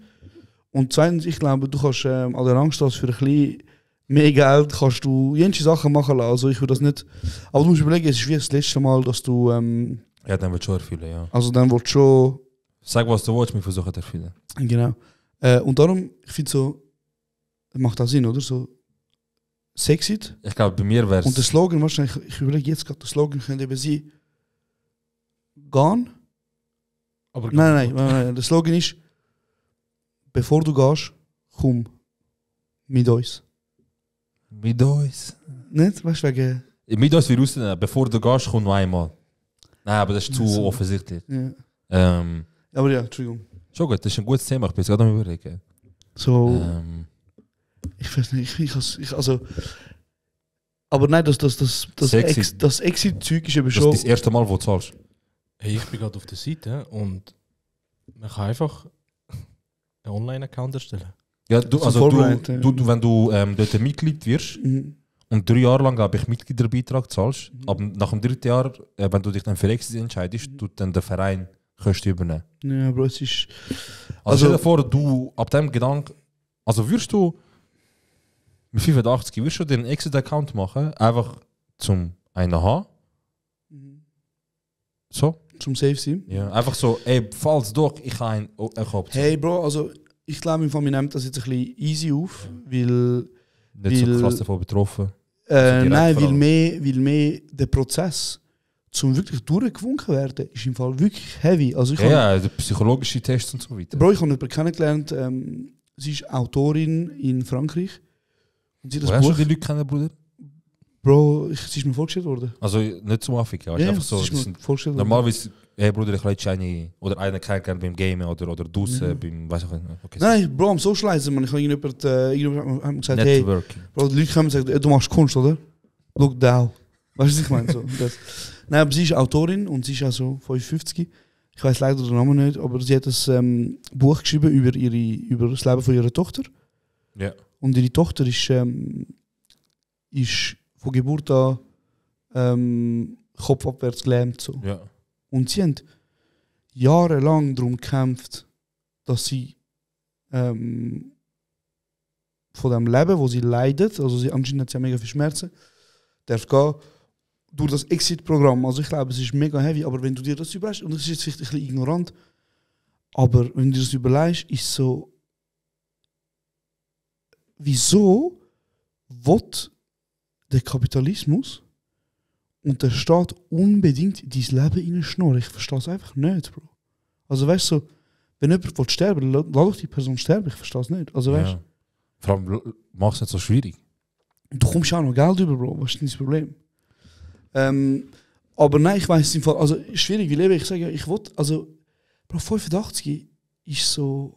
Speaker 2: Und zweitens, ich glaube, du kannst an der Rangstraße für ein bisschen mehr Geld kannst du jene Sachen machen lassen. Also ich würde das nicht... Aber du musst überlegen, es ist wie das letzte Mal, dass du...
Speaker 1: Ja, dann wird schon erfüllen, ja.
Speaker 2: also dann wird schon...
Speaker 1: Sag, was du willst, wir versuchen zu erfüllen.
Speaker 2: Genau. Und darum, ich finde so... Macht das Sinn, oder? So... Sexit.
Speaker 1: Ich glaube, bei mir wäre
Speaker 2: Und der
Speaker 1: es...
Speaker 2: Slogan, wahrscheinlich, ich überlege jetzt gerade, der Slogan könnte eben sein... Gehen?
Speaker 6: Aber
Speaker 2: Nein. Der Slogan ist... Bevor du gehst, komm mit uns.
Speaker 1: Mit uns.
Speaker 2: Nicht? Weißt du, wegen...
Speaker 1: Mit uns wir rausnehmen, bevor du gehst, komm noch einmal. Nein, aber das ist zu
Speaker 2: So.
Speaker 1: offensichtlich.
Speaker 2: Ja. Aber ja, Entschuldigung.
Speaker 1: Schon gut, das ist ein gutes Thema, ich bin jetzt gerade am überlegen.
Speaker 2: So... Ich weiß nicht, also. Aber nein, das Exit-Zeug ist eben
Speaker 1: das
Speaker 2: schon.
Speaker 1: ist das erste Mal, wo du zahlst.
Speaker 6: Hey, ich bin gerade auf der Seite und man kann einfach einen Online-Account erstellen.
Speaker 1: Ja, du,
Speaker 2: So
Speaker 1: also
Speaker 2: vorbereitet,
Speaker 1: du, wenn du dort ein Mitglied wirst
Speaker 2: Mhm.
Speaker 1: und 3 Jahre lang, glaube ich, Mitgliederbeitrag zahlst, aber nach dem 3. Jahr, wenn du dich dann für Exit entscheidest, tut dann der Verein Kosten übernehmen.
Speaker 2: Ja, Bro, es ist.
Speaker 1: Also stell dir vor, du ab dem Gedanken, also würdest du mit 85 würdest du den Exit-Account machen, einfach zum einen haben. So?
Speaker 2: Zum Safe sein.
Speaker 1: Ja. Einfach so, ey, falls doch, ich habe einen Option.
Speaker 2: Hey, Bro, also ich glaube, im Fall, wir nehmen das jetzt ein bisschen easy auf, weil.
Speaker 1: Nicht so
Speaker 2: weil-
Speaker 1: krass davon betroffen. direkt
Speaker 2: Nein,
Speaker 1: vor allem.
Speaker 2: weil mehr der Prozess zum wirklich durchgewunken werden, ist im Fall wirklich heavy. Also ich habe.
Speaker 1: Ja, die psychologischen Tests und so weiter.
Speaker 2: Bro, ich habe jemanden kennengelernt, sie ist Autorin in Frankreich. Und sie hat
Speaker 1: Woher
Speaker 2: das
Speaker 1: hast du
Speaker 2: Buch.
Speaker 1: die Leute kennen, Bruder?
Speaker 2: Bro, sie ist mir vorgestellt worden.
Speaker 1: Also nicht zum Afrika,
Speaker 2: Ja,
Speaker 1: einfach so.
Speaker 2: sie ist
Speaker 1: Das
Speaker 2: mir
Speaker 1: sind
Speaker 2: vorgestellt worden.
Speaker 1: normalerweise, hey Bruder, ich leite eine oder einen kennengelernt beim Gamen oder draußen
Speaker 2: Ja.
Speaker 1: beim, weiß ich nicht. Okay,
Speaker 2: Nein, Bro, am Socializen, man. Ich habe irgendjemand hat mir gesagt, hey,
Speaker 1: Networking.
Speaker 2: Bro, die Leute kommen und sagen, du machst Kunst, oder? Look down. Weißt du, was ich meine? So, das. Nein, aber sie ist Autorin und sie ist also 55. Ich weiß leider den Namen nicht, aber sie hat ein Buch geschrieben über das Leben von ihrer Tochter.
Speaker 1: Ja.
Speaker 2: Und ihre Tochter ist von Geburt an kopfabwärts gelähmt. So.
Speaker 1: Ja.
Speaker 2: Und sie haben jahrelang darum gekämpft, dass sie von dem Leben, wo sie leidet, also anscheinend hat sie ja mega viel Schmerzen, darf gehen durch das Exit-Programm. Also ich glaube, es ist mega heavy, aber wenn du dir das überlegst, und das ist jetzt vielleicht ein bisschen ignorant, aber wenn du dir das überlegst, ist so, wieso will der Kapitalismus und der Staat unbedingt dein Leben reinschnurren? Ich verstehe es einfach nicht, Bro. Also weißt du, wenn jemand will sterben, lass doch die Person sterben, ich verstehe es nicht. Also weißt
Speaker 1: Ja. Vor allem mach es nicht so schwierig.
Speaker 2: du kommst ja auch noch Geld über, Bro, was ist denn das Problem? Aber nein, ich weiß im Fall, also schwierig, wie lebe ich sage, ich will, also Bro, 85 ist so.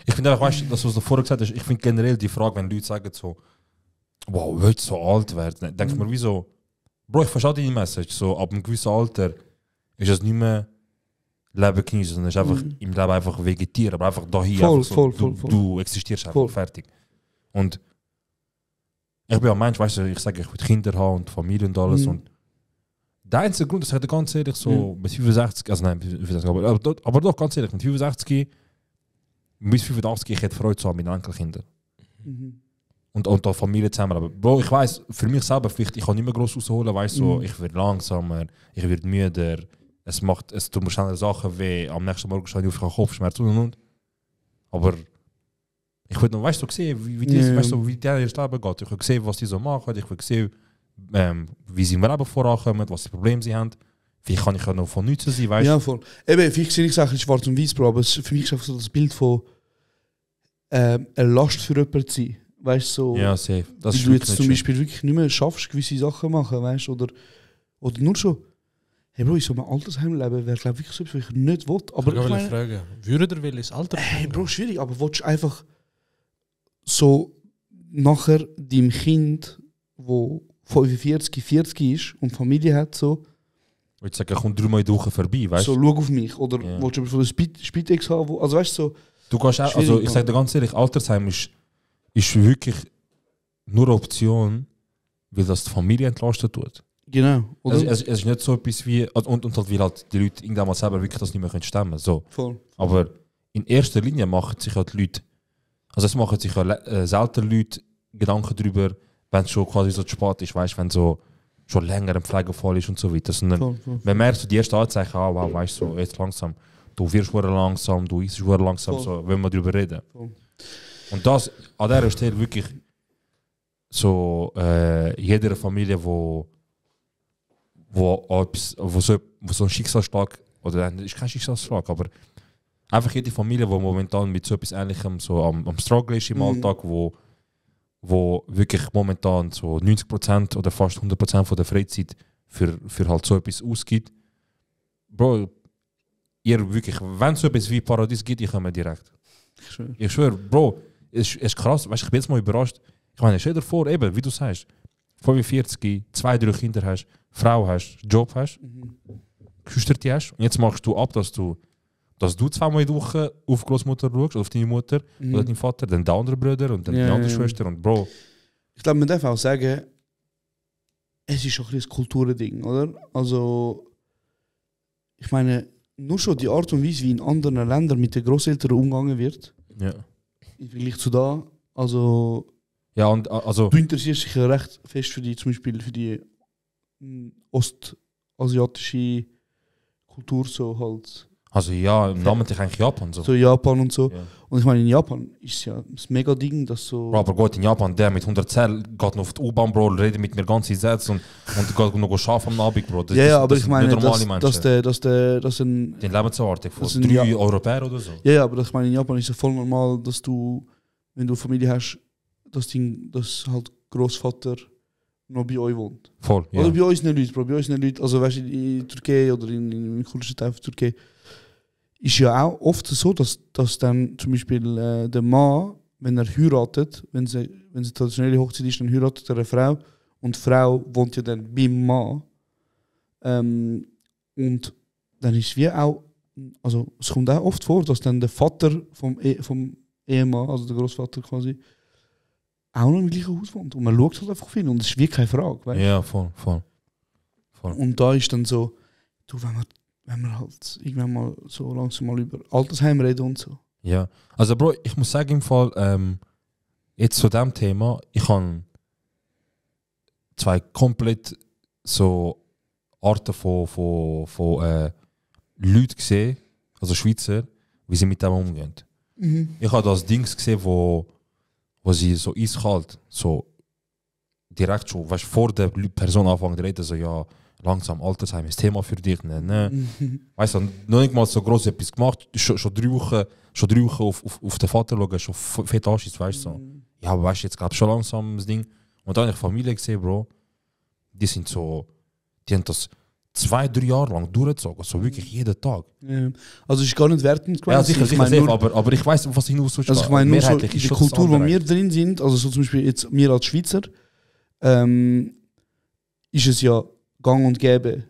Speaker 1: Ich finde einfach, weißt du, das, was du vorher gesagt hast, ich finde generell die Frage, wenn Leute sagen so, wow, willst du so alt werden? Denke ich mir wie so, Bro, ich verstehe deine Message, so ab einem gewissen Alter ist es nicht mehr Leben genießen, sondern es ist einfach im Leben einfach vegetieren, aber einfach da hier,
Speaker 2: Voll,
Speaker 1: einfach so,
Speaker 2: voll.
Speaker 1: du existierst einfach,
Speaker 2: Voll.
Speaker 1: fertig. Und ich bin ein Mensch, weißt du, ich sage, ich will Kinder haben und Familie und alles und der einzige Grund, dass ich ganz ehrlich so mit 65, also nein, mit 65, aber doch ganz ehrlich, mit 65 bis 85 ich hätte Freude zu haben mit Enkelkindern. und da Familie zusammen. Aber Bro, ich weiss, für mich selber, vielleicht, ich kann nicht mehr gross rausholen, weißt so, ich werde langsamer, ich werde müder, es tut mir schnell Sachen weh, am nächsten Morgen stehe ich auf, ich habe Kopfschmerzen und. Aber ich will noch, weißt du, sehen, wie die ihr Leben geht. Ich will sehen, was die so machen, ich will sehen, wie sie im Leben vorankommen, was für Probleme sie haben. Wie kann ich ja noch von nichts sein, weißt du?
Speaker 2: Ja, voll. Eben, vielleicht sehe ich Sachen schwarz und weiß, Bro, aber für mich ist einfach so das Bild von eine Last für jemanden zu sein. Weißt du, so,
Speaker 1: ja, safe. Das
Speaker 2: wie du jetzt zum Beispiel wirklich nicht mehr schaffst, gewisse Sachen machen, weißt du, oder nur schon. Hey Bro, in so einem Altersheim leben wäre, glaube ich, wirklich so etwas, was ich nicht will. Aber
Speaker 6: ich meine, fragen, würde ihr ins Alter?
Speaker 2: Hey Bro, schwierig, aber willst du einfach so nachher deinem Kind, wo 45, 40 ist und Familie hat, so.
Speaker 1: Ich sage, komm 3 Mal in der Woche vorbei, weißt du?
Speaker 2: So, schau auf mich. Oder willst du von der Spitex haben? Also, weißt du, so.
Speaker 1: Du kannst auch, also ich sage dir ganz ehrlich, Altersheim ist wirklich nur eine Option, weil das die Familie entlastet tut.
Speaker 2: Genau. Oder?
Speaker 1: Es ist nicht so etwas wie, und halt, weil halt die Leute irgendwann mal selber wirklich das nicht mehr stemmen können. So.
Speaker 2: Voll.
Speaker 1: Aber in erster Linie machen sich halt die Leute, also es machen sich ja selten Leute Gedanken darüber, wenn es schon quasi so zu spät ist, weißt du, wenn so schon länger ein Pflegefall ist und so weiter. Sondern man merkt so die ersten Anzeichen, wow, weißt du, so, jetzt langsam, du wirst langsam, du isst langsam, so, wenn wir darüber reden.
Speaker 2: Voll.
Speaker 1: Und das an dieser Stelle wirklich so jeder Familie, wo so ein Schicksalsschlag, oder ist kein Schicksalsschlag, aber einfach jede Familie, die momentan mit so etwas Ähnlichem so am Struggle ist im Alltag, wo wirklich momentan so 90% oder fast 100% von der Freizeit für halt so etwas ausgibt. Bro, ihr wirklich, wenn es so etwas wie Paradies gibt, ich komme direkt. Ich schwöre, Bro, es ist krass, weißt, ich bin jetzt mal überrascht. Ich meine, stell dir vor, eben, wie du sagst, 45, 2, 3 Kinder hast, Frau hast, Job hast, Geschwister hast, und jetzt machst du ab, dass du 2 Mal in der Woche auf Großmutter schaust, oder auf deine Mutter, oder deinen Vater, dann der andere Bruder und dann die andere Schwester und Bro.
Speaker 2: Ich glaube, man darf auch sagen, es ist auch ein Kulturding, oder? Also, ich meine, nur schon die Art und Weise, wie in anderen Ländern mit den Großeltern umgegangen wird, im Vergleich zu da, also,
Speaker 1: ja, und also
Speaker 2: du interessierst dich ja recht fest für die, zum Beispiel für die ostasiatische Kultur, so halt.
Speaker 1: Also ja, namentlich eigentlich Japan.
Speaker 2: So Japan und so. Ja. Und ich meine, in Japan ist es ja das mega Ding, dass so...
Speaker 1: Bro, aber gut, in Japan, der mit 110 geht noch auf die U-Bahn, Bro, redet mit mir ganze Sätze und geht noch arbeiten am Abend, Bro. Das,
Speaker 2: ja, aber
Speaker 1: das
Speaker 2: ich meine,
Speaker 1: dass
Speaker 2: ein...
Speaker 1: Den Lebensart von 3 Europäer oder so.
Speaker 2: Ja, aber ich meine, in Japan ist es voll normal, dass du, wenn du Familie hast, dass halt Großvater noch bei euch wohnt.
Speaker 1: Voll, ja.
Speaker 2: Oder bei uns nicht Leute, Bro. Bei uns nicht Leute, also weißt du, in Türkei oder in kurdischen Teil von Türkei, ist ja auch oft so, dass dann zum Beispiel der Mann, wenn er heiratet, wenn sie traditionelle Hochzeit ist, dann heiratet er eine Frau und die Frau wohnt ja dann beim Mann. Und dann ist es wie auch, also es kommt auch oft vor, dass dann der Vater vom Ehemann, also der Großvater quasi, auch noch im gleichen Haus wohnt. Und man schaut halt einfach viel und es ist wie keine Frage. Weißt?
Speaker 1: Ja, voll.
Speaker 2: Und da ist dann so, du, wenn wir halt irgendwann mal so langsam mal über Altersheim reden und so.
Speaker 1: Ja, also Bro, ich muss sagen im Fall, jetzt zu diesem Thema, ich habe 2 komplett so Arten von Leuten gesehen, also Schweizer, wie sie mit dem umgehen. Ich habe das Dings gesehen, wo sie so eiskalt, so direkt schon, weißt, vor der Person anfangen zu reden, so ja, langsam Altersheim ist Thema für dich. Ne? Weißt du, noch nicht mal so groß etwas gemacht, schon 3 Wochen auf den Vater schauen, schon fett Anschiss, weißt du. So. Ja, aber weißt du, jetzt gab schon langsam das Ding. Und dann habe ich Familie gesehen, Bro, die haben das 2, 3 Jahre lang durchgezogen, so wirklich jeden Tag.
Speaker 2: Ja. Also es ist gar nicht wertend gewesen.
Speaker 1: Ja, sicher, safe, aber ich weiß, was ich hinaus will.
Speaker 2: Also ich meine, nur so in der Kultur, wo wir drin sind, also so zum Beispiel jetzt wir als Schweizer, ist es ja gang und gäbe,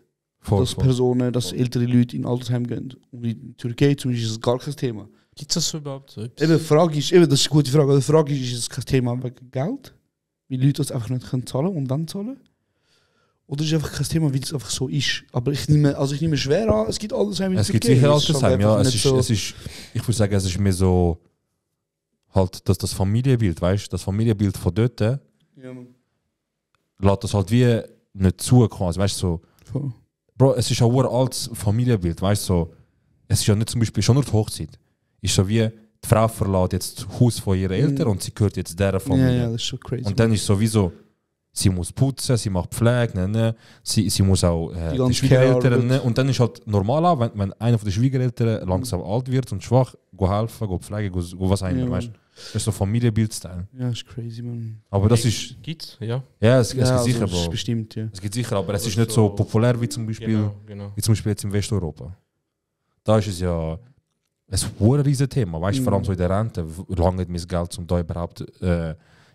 Speaker 2: dass Personen, dass ältere Leute in Altersheim gehen. Und in Türkei zum Beispiel ist es gar kein Thema.
Speaker 6: Gibt es das überhaupt?
Speaker 2: Eben, die Frage ist, das ist eine gute Frage, die Frage ist es kein Thema wegen Geld? Weil Leute das einfach nicht können zahlen und dann zahlen? Oder ist es einfach kein Thema, weil es einfach so ist? Aber ich nehme schwer an, es gibt Altersheim in Türkei.
Speaker 1: Es gibt sicher Altersheim, ja. Ich würde sagen, es ist mehr so halt, dass das Familienbild, weißt du, das Familienbild von dort,
Speaker 2: Ja, Mann.
Speaker 1: lässt das halt wie nicht zu quasi, weißt du, so.
Speaker 2: Voll.
Speaker 1: Bro, es ist ein uraltes Familienbild, weißt du, so. Es ist ja nicht zum Beispiel schon nur die Hochzeit. Ist so wie, die Frau verlässt jetzt das Haus von ihren Eltern und sie gehört jetzt dieser Familie.
Speaker 2: Ja, das ist schon crazy.
Speaker 1: Und dann ist sowieso, sie muss putzen, sie macht Pflege, ne? Sie muss auch
Speaker 2: Die
Speaker 1: die
Speaker 2: ganze
Speaker 1: Schwiegereltern.
Speaker 2: Care-Arbeit.
Speaker 1: Ne? Und dann ist halt normal auch, wenn einer von den Schwiegereltern langsam alt wird und schwach, go helfen, go pflegen, go was auch immer,
Speaker 2: Ja,
Speaker 1: weißt du? Das ist so Familienbildstyle.
Speaker 2: Ja, das ist crazy, man.
Speaker 1: Aber das ist,
Speaker 6: Gibt's, ja.
Speaker 1: ja, es gibt
Speaker 2: Also,
Speaker 1: sicher,
Speaker 2: das ist
Speaker 1: Bro.
Speaker 2: bestimmt, ja.
Speaker 1: Es gibt sicher, aber es
Speaker 6: Aber
Speaker 1: ist nicht so
Speaker 6: so-
Speaker 1: populär wie zum Beispiel,
Speaker 6: Genau.
Speaker 1: wie zum Beispiel jetzt in Westeuropa. Da ist es ja ein riesiges Thema, weißt du, vor allem so in der Rente, lange hat mein Geld, um da überhaupt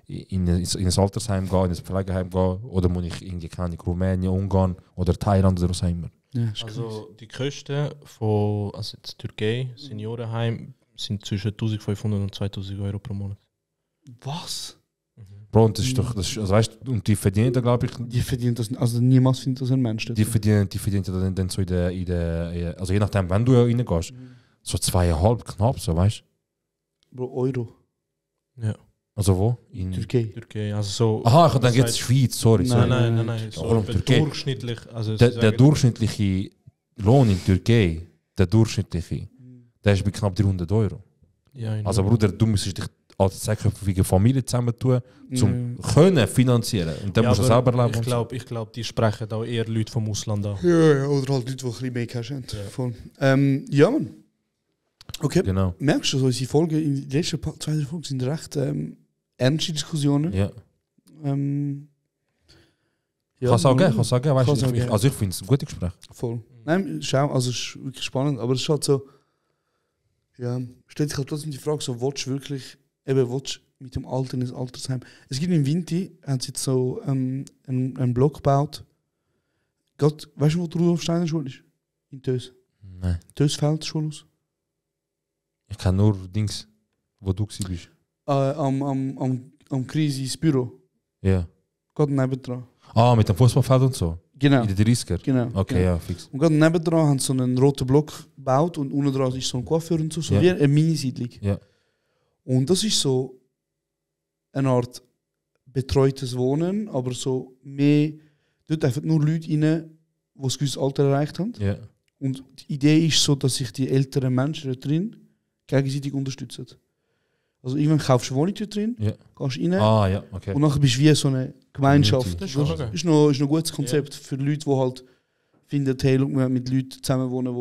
Speaker 1: in ein Altersheim gehen, in ein Pflegeheim gehen, oder muss ich irgendwie, keine Ahnung, Rumänien, Ungarn oder Thailand oder was auch immer.
Speaker 2: Ja, das ist
Speaker 6: Also die Kosten von also jetzt Türkei, Seniorenheim, sind zwischen 1500 und 2000 Euro pro Monat.
Speaker 2: crazy. Was?
Speaker 1: Bro, und das ist doch, das ist, also weißt du, und die verdienen da, glaube ich,
Speaker 2: Die verdient das, also niemals findet das ein Mensch.
Speaker 1: die verdienen ja dann so also je nachdem, wenn du ja reingehst, so 2,5 knapp, so, weißt du?
Speaker 2: Bro, Euro.
Speaker 6: Ja.
Speaker 1: Also wo? In
Speaker 2: Türkei.
Speaker 6: Türkei, also so.
Speaker 1: Aha, ich denke
Speaker 6: das
Speaker 1: jetzt Schweiz, sorry.
Speaker 2: Nein,
Speaker 1: sorry.
Speaker 6: Nein. So
Speaker 1: Warum
Speaker 6: etwa
Speaker 1: Türkei?
Speaker 6: durchschnittlich. Also
Speaker 1: Der durchschnittliche Lohn in Türkei, der durchschnittliche, der ist bei knapp 300 Euro.
Speaker 6: Ja, ich
Speaker 1: Also
Speaker 6: know.
Speaker 1: Bruder, du musst dich als zehnköpfige Familie zusammentun, um
Speaker 2: Mhm.
Speaker 1: können finanzieren. Und dann
Speaker 6: Ja,
Speaker 1: musst du
Speaker 6: aber
Speaker 1: selber leben.
Speaker 6: Ich glaube, die sprechen auch eher Leute vom Ausland an.
Speaker 2: Ja, oder halt Leute, die ein bisschen mehr Cash haben. Voll. Ja, man. Okay.
Speaker 1: Genau.
Speaker 2: Merkst du, so unsere Folgen, in den letzten zwei Folgen sind recht ernste Diskussionen.
Speaker 1: Ja.
Speaker 2: Ja,
Speaker 1: Kann es auch geben,
Speaker 2: man.
Speaker 1: weißt du,
Speaker 2: Kann's auch geben.
Speaker 1: also ich finde es ein gutes Gespräch.
Speaker 2: Voll. Nein, schau, also es ist wirklich spannend, aber es ist halt so, ja, stellt sich halt trotzdem die Frage, so, willst du wirklich, willst du mit dem Alter in ein Altersheim? Es gibt in Vinti, haben sie jetzt so einen Block gebaut. Weißt du, wo die Rudolf Steiner Schule ist? In Tös.
Speaker 1: Nein.
Speaker 2: Tösfeld Schulhaus.
Speaker 1: Ich kann nur Dings, wo du gewesen bist.
Speaker 2: Am Krisis Büro.
Speaker 1: Ja.
Speaker 2: Gerade nebendran.
Speaker 1: Ah, mit dem Fußballfeld und so?
Speaker 2: Genau.
Speaker 1: In den 30er?
Speaker 2: Genau.
Speaker 1: Okay,
Speaker 2: genau.
Speaker 1: ja, fix.
Speaker 2: Und gerade nebendran haben sie so einen roten Block gebaut und unten dran ist so ein Coiffeur und so, so
Speaker 1: Ja.
Speaker 2: wie eine Mini-Siedlung.
Speaker 1: Ja.
Speaker 2: Und das ist so eine Art betreutes Wohnen, aber so mehr, dort einfach nur Leute rein, die ein gewisses Alter erreicht haben.
Speaker 1: Ja.
Speaker 2: Und die Idee ist so, dass sich die älteren Menschen dort drin gegenseitig unterstützen. Also irgendwann kaufst du eine Wohnung dort drin,
Speaker 1: Ja.
Speaker 2: gehst rein
Speaker 1: Ah, ja, okay.
Speaker 2: und nachher bist du wie so eine Gemeinschaft.
Speaker 1: Community.
Speaker 6: Das ist schon okay.
Speaker 2: Ist noch ein gutes Konzept für Leute, die halt finden, hey, schau, wir mit Leuten zusammenwohnen,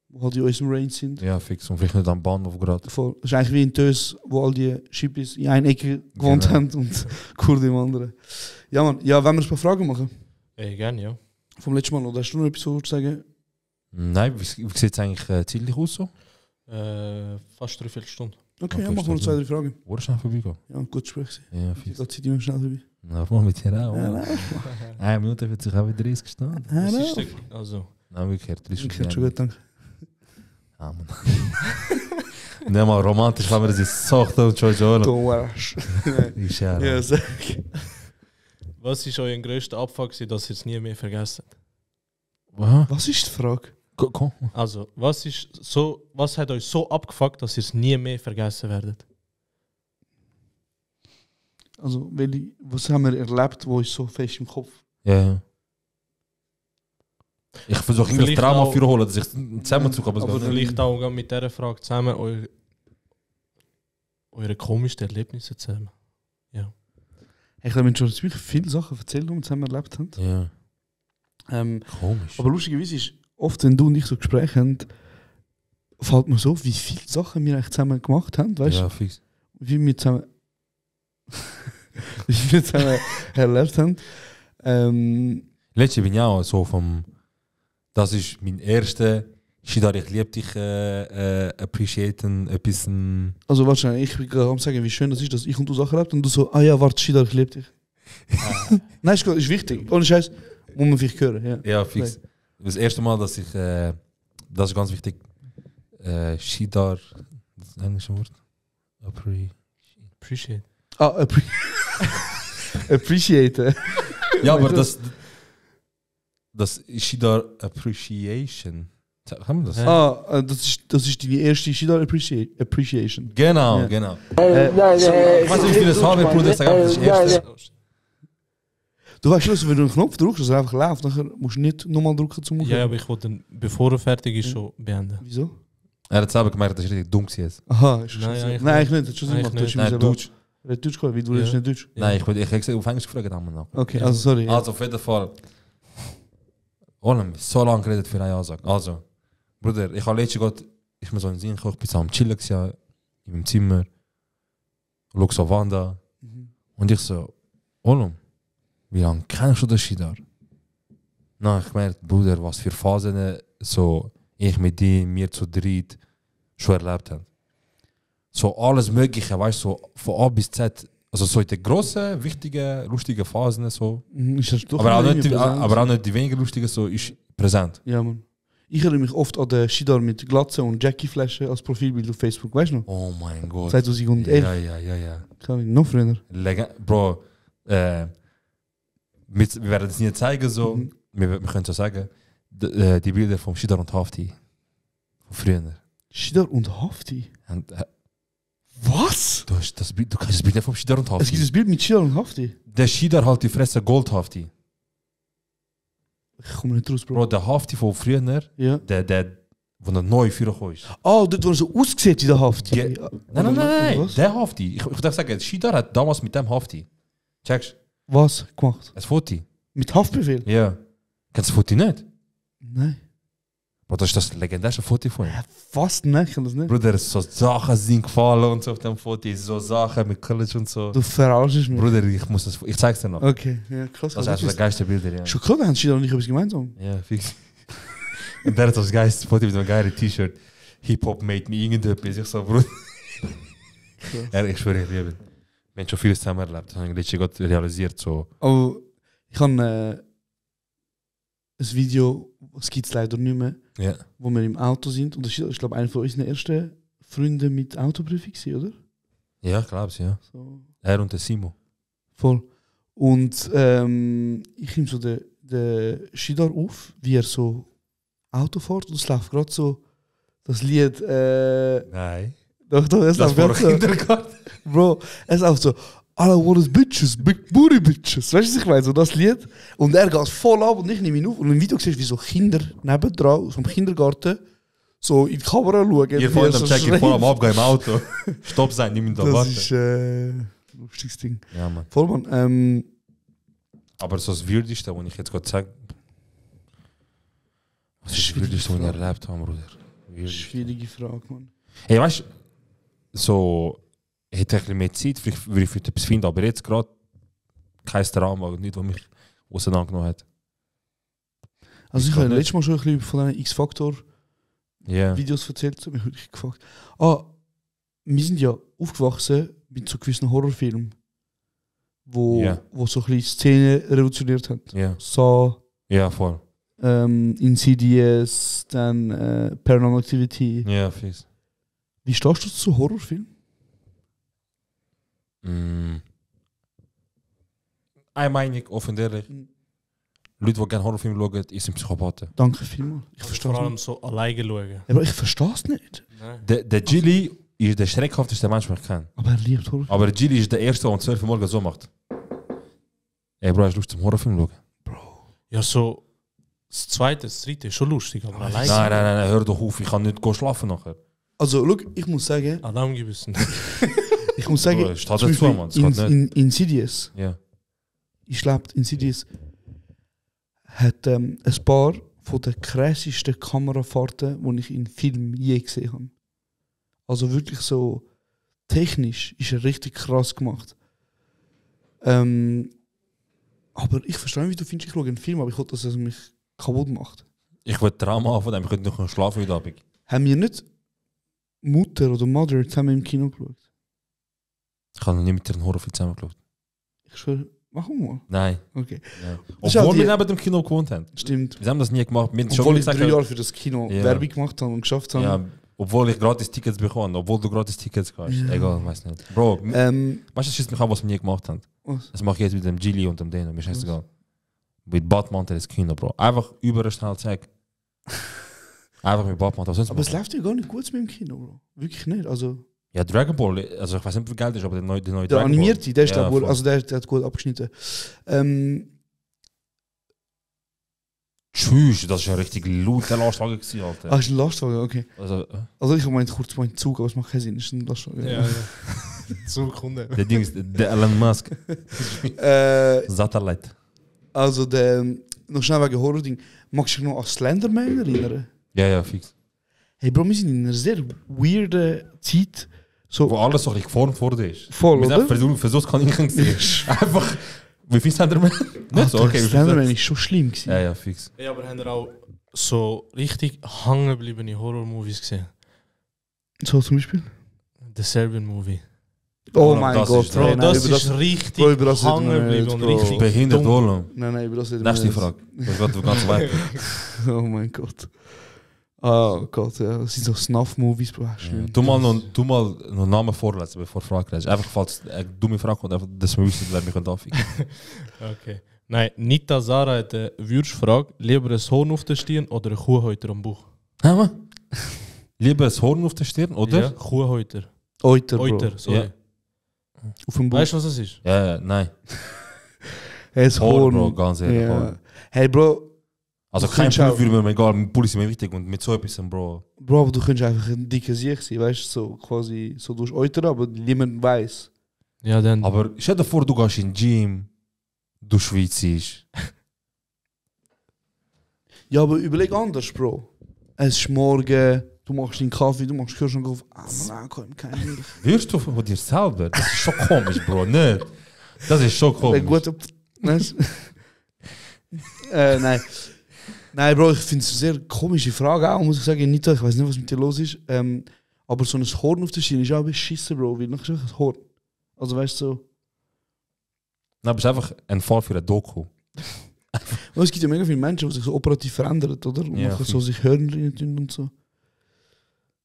Speaker 2: die halt in unserem Range sind.
Speaker 1: Ja, fix. Und vielleicht nicht am Bahnhof gerade.
Speaker 2: Voll. Das ist eigentlich wie in Tös, wo all die Schippis in einer Ecke gewohnt
Speaker 1: Genau.
Speaker 2: haben und Kurden im anderen. Ja, Mann. Ja, wenn wir ein paar Fragen machen
Speaker 6: Gerne, ja.
Speaker 2: vom letzten Mal, oder hast du noch etwas zu sagen?
Speaker 1: Nein, wie sieht es eigentlich ziemlich aus so?
Speaker 6: Fast 3 Stunden.
Speaker 2: Okay, ja,
Speaker 1: Okay,
Speaker 2: machen wir noch
Speaker 1: stimmt.
Speaker 2: 2, 3 Fragen.
Speaker 1: Oder schnell vorbeigehen?
Speaker 2: Ja, gut Gespräch.
Speaker 1: Ja,
Speaker 2: Die
Speaker 1: fix.
Speaker 2: Zeit immer schnell vorbei.
Speaker 1: Na, mit dir auch.
Speaker 2: Ja,
Speaker 1: oder?
Speaker 2: nein.
Speaker 1: 1 Minute wird sich auch wieder 30 Stunden.
Speaker 2: Ja,
Speaker 6: Was
Speaker 2: nein.
Speaker 6: ist der, also,
Speaker 1: Nein, umgekehrt. 30
Speaker 2: Okay, schon gut, danke.
Speaker 1: Ah, Mann. Nicht mal romantisch, aber es ist so und schon schon.
Speaker 2: Don't worry.
Speaker 1: Ich ja.
Speaker 2: Ja, sag.
Speaker 6: was ist euer grösster Abfuck, gewesen, dass ihr es nie mehr vergessen?
Speaker 2: Was ist die Frage?
Speaker 1: Komm.
Speaker 6: Also, was hat euch so abgefuckt, dass ihr es nie mehr vergessen werdet?
Speaker 2: Also, was haben wir erlebt, wo ist so fest im Kopf?
Speaker 1: Ja. Ich versuche irgendwie das
Speaker 6: Vielleicht
Speaker 1: Trauma
Speaker 6: auch-
Speaker 1: für holen, dass ich zusammenzug, aber es
Speaker 6: Aber
Speaker 1: geht nicht.
Speaker 6: vielleicht auch mit dieser Frage zusammen eure komischen Erlebnisse zusammen.
Speaker 2: Ich glaube, wir haben schon ziemlich viele Sachen erzählt, die wir zusammen erlebt haben.
Speaker 1: Ja, komisch.
Speaker 2: Aber lustigerweise ist, oft, wenn du und ich so Gespräche haben, fällt mir so, wie viele Sachen wir eigentlich zusammen gemacht haben, weißt du?
Speaker 1: Ja, fix.
Speaker 2: Wie wir zusammen, wie wir zusammen erlebt haben.
Speaker 1: Letztes bin ich auch so vom. Das ist mein erster. Shidar, ich liebe dich, appreciaten, etwas.
Speaker 2: Also wahrscheinlich, ich will gerade am sagen, wie schön das ist, dass ich und du Sachen erlebt und du so, ah ja, warte, Shidar, ich liebe dich. Nein, ist gut, ist wichtig. Ohne Scheiß, muss man vielleicht hören. Ja.
Speaker 1: Ja, fix. Das erste Mal, dass ich. Das ist ganz wichtig. Shidar. Das englische Wort.
Speaker 6: Appreciate.
Speaker 2: Ah, appreciate.
Speaker 1: Ja, aber das. Das ist Shidar Appreciation. Haben wir das?
Speaker 2: Ah, das ist deine erste Shidar Appreciation.
Speaker 1: Genau,
Speaker 2: Ja.
Speaker 1: genau. Ich weiß nicht, wie viel das haben, Bruder. Sag einfach, das ist das erste.
Speaker 2: Du weißt schon, wenn du einen Knopf drückst, dass er einfach läuft, dann musst du nicht nochmal drücken zum Aufhören.
Speaker 6: Ja, aber ich wollte dann, bevor er fertig ist, schon beenden.
Speaker 2: Wieso?
Speaker 1: Er hat selber gemerkt, dass ich richtig dumm war.
Speaker 2: Aha, ist schon
Speaker 6: Nein,
Speaker 2: so.
Speaker 6: eigentlich
Speaker 2: Nein, ich nicht. Das ist schon
Speaker 6: Eigentlich
Speaker 2: gemacht.
Speaker 6: nicht.
Speaker 1: Nein, Deutsch.
Speaker 2: Er hat Deutsch gehört, wie du redest nicht Deutsch.
Speaker 6: Ja.
Speaker 1: Nein, ich habe gesagt, auf Englisch gefragt. Haben
Speaker 2: Okay, also sorry.
Speaker 1: Also auf jeden Fall. Olem, so lange geredet für eine Ansage. Also, Bruder, ich habe letztens gerade, ich mir so einen Sinn gekocht, bin so am Chillen gewesen, in meinem Zimmer. Schau so Wanda. Und ich so, Olem, wie lange kennst du den Shidar? Na, ich gemerkt, Bruder, was für Phasen so ich mit dir, wir zu dritt schon erlebt haben. So alles Mögliche, weißt du, so von A bis Z. Also so in den grossen, wichtigen, lustigen Phasen so.
Speaker 2: Ist das doch
Speaker 1: Aber auch,
Speaker 2: irgendwie
Speaker 1: nicht,
Speaker 2: präsent?
Speaker 1: aber auch nicht die weniger lustigen, so ist präsent.
Speaker 2: Ja, Mann. Ich erinnere mich oft an den Shidar mit Glatze und Jackie-Flasche als Profilbild auf Facebook, weißt du noch?
Speaker 1: Oh mein Gott.
Speaker 2: 2011.
Speaker 1: Ja.
Speaker 2: Kann ich noch früher.
Speaker 1: Bro, wir werden es nie zeigen, so. Wir können so sagen, die Bilder vom Shidar und Hafti. Von früher.
Speaker 2: Shidar und Hafti?
Speaker 1: Und,
Speaker 2: Was?
Speaker 1: du kannst das Bild nicht vom Shidar und Hafti.
Speaker 2: Es gibt ein Bild mit Shidar und Hafti.
Speaker 1: Der Shidar halt die Fresse Gold-Hafti.
Speaker 2: Ich komme nicht raus, Bro.
Speaker 1: Bro, der Hafti von früher,
Speaker 2: Ja.
Speaker 1: der wo er neu vorgekommen ist.
Speaker 2: Ah, dort, wo er so aussieht wie der Hafti.
Speaker 1: Nein,
Speaker 2: Was?
Speaker 1: der Hafti. Ich darf sagen, Shidar hat damals mit dem Hafti. Checkst
Speaker 2: Was gemacht?
Speaker 1: ein Foto?
Speaker 2: Mit Haftbefehl?
Speaker 1: Ja. Kennst du das Foto nicht?
Speaker 2: Nein.
Speaker 1: Bro, das ist das legendärste Foto von ihm.
Speaker 2: Was? Nein, ich kann das nicht.
Speaker 1: Bruder, so Sachen sind gefallen und so auf dem Foto. So Sachen mit College und so.
Speaker 2: Du verarschst mich.
Speaker 1: Bruder, ich zeig's dir noch.
Speaker 2: Okay, ja, krass.
Speaker 1: Das ist eines der geilsten Bilder, ja.
Speaker 2: Schon klar, wir haben Shidar und ich etwas gemeinsam.
Speaker 1: Ja, fix. Und der hat das geilste Foto mit einem geilen T-Shirt. Hip-Hop made me irgendetwas. Ich so, Bruder. Ja, ich schwöre, ich liebe ihn. Wir haben schon vieles zusammen erlebt. Das habe ich letztens gerade realisiert. So.
Speaker 2: Aber ich habe ein Video, es gibt es leider nicht mehr,
Speaker 1: Ja.
Speaker 2: wo wir im Auto sind. Und das ist, ich glaube, einer von unseren ersten Freunden mit Autoprüfung, oder?
Speaker 1: Ja, ich glaube es, ja.
Speaker 2: So.
Speaker 1: Er und der Simo.
Speaker 2: Voll. Und ich nehme so den Shidar auf, wie er so Auto fährt. Und es läuft gerade so das Lied.
Speaker 1: Nein.
Speaker 2: Doch, es
Speaker 1: Das
Speaker 2: läuft
Speaker 1: war
Speaker 2: gerade so.
Speaker 1: Kindergarten.
Speaker 2: Bro, es läuft so. All I want is bitches, big booty bitches. Weißt du, was ich meine? So das Lied. Und er geht voll ab und ich nehme ihn auf. Und im Video siehst du, wie so Kinder nebendran, vom Kindergarten, so in die Kamera schauen.
Speaker 1: Ihr
Speaker 2: wie
Speaker 1: vorhin
Speaker 2: er
Speaker 1: am
Speaker 2: so
Speaker 1: Check,
Speaker 2: schreit.
Speaker 1: voll am Abgehen im Auto. Stopp sein, nimm ihn da
Speaker 2: Das
Speaker 1: warten.
Speaker 2: ist ein lustiges Ding.
Speaker 1: Ja, Mann.
Speaker 2: Voll, Mann.
Speaker 1: Aber so das Würdigste, was ich jetzt gerade sage. Was ist das
Speaker 2: Schwierige
Speaker 1: Würdigste, was ich
Speaker 2: Frage.
Speaker 1: erlebt habe, Bruder? Würdigste.
Speaker 2: Schwierige Frage, Mann.
Speaker 1: Hey, weißt du, so, ich hätte ein bisschen mehr Zeit, vielleicht würde ich für etwas finden, aber jetzt gerade kein Drama, nicht, was mich auseinandergenommen hat.
Speaker 2: Also ich
Speaker 1: glaub
Speaker 2: habe
Speaker 1: nicht.
Speaker 2: letztes Mal schon ein bisschen von diesen X-Factor-Videos
Speaker 1: Ja.
Speaker 2: erzählt. So, mich wirklich gefragt. Wir sind ja aufgewachsen mit so gewissen Horrorfilmen, wo,
Speaker 1: Ja.
Speaker 2: wo so ein bisschen Szenen revolutioniert haben.
Speaker 1: Ja.
Speaker 2: So
Speaker 1: Ja, voll.
Speaker 2: Insidious, dann Paranormal Activity.
Speaker 1: Ja, fix.
Speaker 2: Wie stehst du zu Horrorfilmen?
Speaker 1: Eine Meinung, offen und ehrlich. Leute, die gerne Horrorfilme schauen, sind Psychopathen.
Speaker 2: Danke vielmals. Ich verstehe
Speaker 6: Vor
Speaker 2: es
Speaker 6: allem
Speaker 2: nicht.
Speaker 6: so alleine schauen.
Speaker 2: Aber ich verstehe es nicht.
Speaker 1: Der Gilly ist der schreckhafteste Mensch, den ich kenne.
Speaker 2: Aber er liebt Horrorfilme.
Speaker 1: Aber der Gilly ist der Erste, der um 12 Uhr morgens so macht. Ey, Bro, hast du Lust zum Horrorfilm schauen?
Speaker 6: Ja, so das zweite, das dritte ist schon lustig, aber alleine.
Speaker 1: Nein, hör doch auf, ich kann nicht schlafen nachher.
Speaker 2: Also, look, ich muss sagen,
Speaker 6: Adam gewissen.
Speaker 2: ich muss sagen,
Speaker 1: Bro, es steht
Speaker 2: zum
Speaker 1: dazu,
Speaker 2: Beispiel
Speaker 1: Mann, es geht
Speaker 2: in Insidious,
Speaker 1: Ja.
Speaker 2: ich glaube, Insidious hat ein paar von den krassesten Kamerafahrten, die ich in Filmen je gesehen habe. Also wirklich so technisch ist er richtig krass gemacht. Aber ich verstehe nicht, wie du findest, ich schaue einen Film, aber ich hoffe, dass es mich kaputt macht.
Speaker 1: Ich will Drama anfangen, ich könnte noch schlafen heute Abend.
Speaker 2: Haben wir nicht Mutter oder Mother zusammen im Kino geschaut?
Speaker 1: Ich habe noch nie mit dir einen Horrorfilm zusammengeschaut.
Speaker 2: Ich schwöre, machen wir mal.
Speaker 1: Nein.
Speaker 2: Okay.
Speaker 1: Ja.
Speaker 2: Das ist auch
Speaker 1: Obwohl
Speaker 2: die-
Speaker 1: wir neben dem Kino gewohnt haben.
Speaker 2: Stimmt.
Speaker 1: Wir haben das nie gemacht. Wir haben schon
Speaker 2: Obwohl ich
Speaker 1: gesagt,
Speaker 2: 3 Jahre für das Kino
Speaker 1: Ja.
Speaker 2: Werbung gemacht habe und geschafft habe.
Speaker 1: ja, obwohl ich gratis Tickets bekomme, obwohl du gratis Tickets hast.
Speaker 2: Ja.
Speaker 1: Egal, weiß nicht. Bro, weißt du, das schießt mich an, was wir nie gemacht haben.
Speaker 2: Was?
Speaker 1: Das mache ich jetzt mit dem Gilly und dem Deno. Mir scheißegal. Mit Batman ins Kino, Bro. Einfach überall schnell zeigen. Einfach mit Bob machen.
Speaker 2: Aber es läuft ja gar nicht gut mit dem Kino, Bro. Wirklich nicht. Also,
Speaker 1: Ja, Dragon Ball, also ich weiß nicht, wie viel Geld ist, aber der neue
Speaker 2: der
Speaker 1: Dragon Ball.
Speaker 2: animierte, der ist
Speaker 1: Ja,
Speaker 2: da wohl,
Speaker 1: voll.
Speaker 2: also der hat gut abgeschnitten.
Speaker 1: Tschüss, das war ja richtig laut, der Lastwagen gewesen, Alter.
Speaker 2: Ist ein Lastwagen, okay.
Speaker 1: Also,
Speaker 2: Ich meinte kurz meinen Zug, aber es macht keinen Sinn, ist ein Lastwagen.
Speaker 6: Ja. So Kunde.
Speaker 1: der Ding ist, der Elon Musk, Satellite.
Speaker 2: Also noch schnell wegen Horror-Ding. Magst du dich noch an Slenderman erinnern?
Speaker 1: Ja, fix.
Speaker 2: Hey Bro, wir sind in einer sehr weirden Zeit. So,
Speaker 1: Wo alles so ein bisschen geformt worden ist.
Speaker 2: voll,
Speaker 1: Wir
Speaker 2: oder?
Speaker 1: sind versucht, kann ich nicht sehen. Einfach, wie viel Slenderman? Nicht so, okay.
Speaker 2: Slenderman ist schon schlimm gewesen.
Speaker 1: Ja, fix.
Speaker 6: Ja, aber haben ihr auch so richtig hängengebliebene Horror-Movies gesehen?
Speaker 2: So zum Beispiel?
Speaker 6: The Serbian Movie.
Speaker 2: Oh
Speaker 1: Bro,
Speaker 2: mein
Speaker 1: das
Speaker 2: Gott,
Speaker 1: ist-
Speaker 6: Bro,
Speaker 2: hey,
Speaker 6: das
Speaker 2: über
Speaker 6: ist richtig
Speaker 2: Bro, über das reden wir
Speaker 6: hängengeblieben
Speaker 2: nicht,
Speaker 6: und
Speaker 2: Bro.
Speaker 6: richtig
Speaker 1: Behindert
Speaker 6: dumm.
Speaker 1: Wohlen.
Speaker 2: Nein, über das reden wir
Speaker 1: Nächste
Speaker 2: nicht.
Speaker 1: Frage. Das geht ganz weit.
Speaker 2: Oh mein Gott. Oh Gott, ja. Das sind so Snuff-Movies, Bro. Schlimm.
Speaker 1: Du mal noch Namen vorlesen, bevor du Frage stellst. Einfach, falls eine dumme Frage kommt, einfach, dass wir wissen, wer mich anficken.
Speaker 6: Okay. Nein, Nita Sarah hat eine Würzfrage. Lieber ein Horn auf der Stirn oder ein Kuhhäuter am Bauch?
Speaker 1: Lieber ein Horn auf der Stirn, oder?
Speaker 6: Ja, Kuhhäuter.
Speaker 2: Euter, Bro.
Speaker 6: Euter, sorry.
Speaker 1: Ja.
Speaker 2: Auf dem Buch.
Speaker 6: Weißt du, was das ist?
Speaker 1: Ja, nein.
Speaker 2: Hey, das
Speaker 1: Horn,
Speaker 2: Horn.
Speaker 1: Bro, ganz ehrlich.
Speaker 2: Ja.
Speaker 1: Horn.
Speaker 2: Hey, Bro.
Speaker 1: Also
Speaker 2: Du
Speaker 1: kein
Speaker 2: kannst auch-
Speaker 1: Pulver würde mir egal, mit Pulli ist mir wichtig und mit so etwas, Bro.
Speaker 2: Bro, aber du könntest einfach ein dicker Sieg sein, weißt du? So quasi so durch Euter, aber niemand weiß.
Speaker 6: Ja, dann.
Speaker 1: Aber stell dir vor, du gehst in den Gym, du schwitzt.
Speaker 2: Ja, aber überleg anders, Bro. Es ist morgen, du machst den Kaffee, du machst Kühlschrank auf. Ah, man, komm, kein Milch.
Speaker 1: Wirst du von dir selber? Das ist schon komisch, Bro, nicht? Das ist schon komisch.
Speaker 2: Gut, weißt du? Nein. Nein, Bro, ich finde es eine sehr komische Frage auch, muss ich sagen. Nita, ich weiß nicht, was mit dir los ist. Aber so ein Horn auf der Schiene ist auch beschissen, Bro. Weil nachher ist einfach ein Horn. Also weißt du so.
Speaker 1: Nein, aber es ist einfach ein Fall für ein Doku.
Speaker 2: Und es gibt ja mega viele Menschen, die sich so operativ verändern, oder? Und
Speaker 1: Ja,
Speaker 2: nachher
Speaker 1: viel.
Speaker 2: so sich Hörner rein tun und so.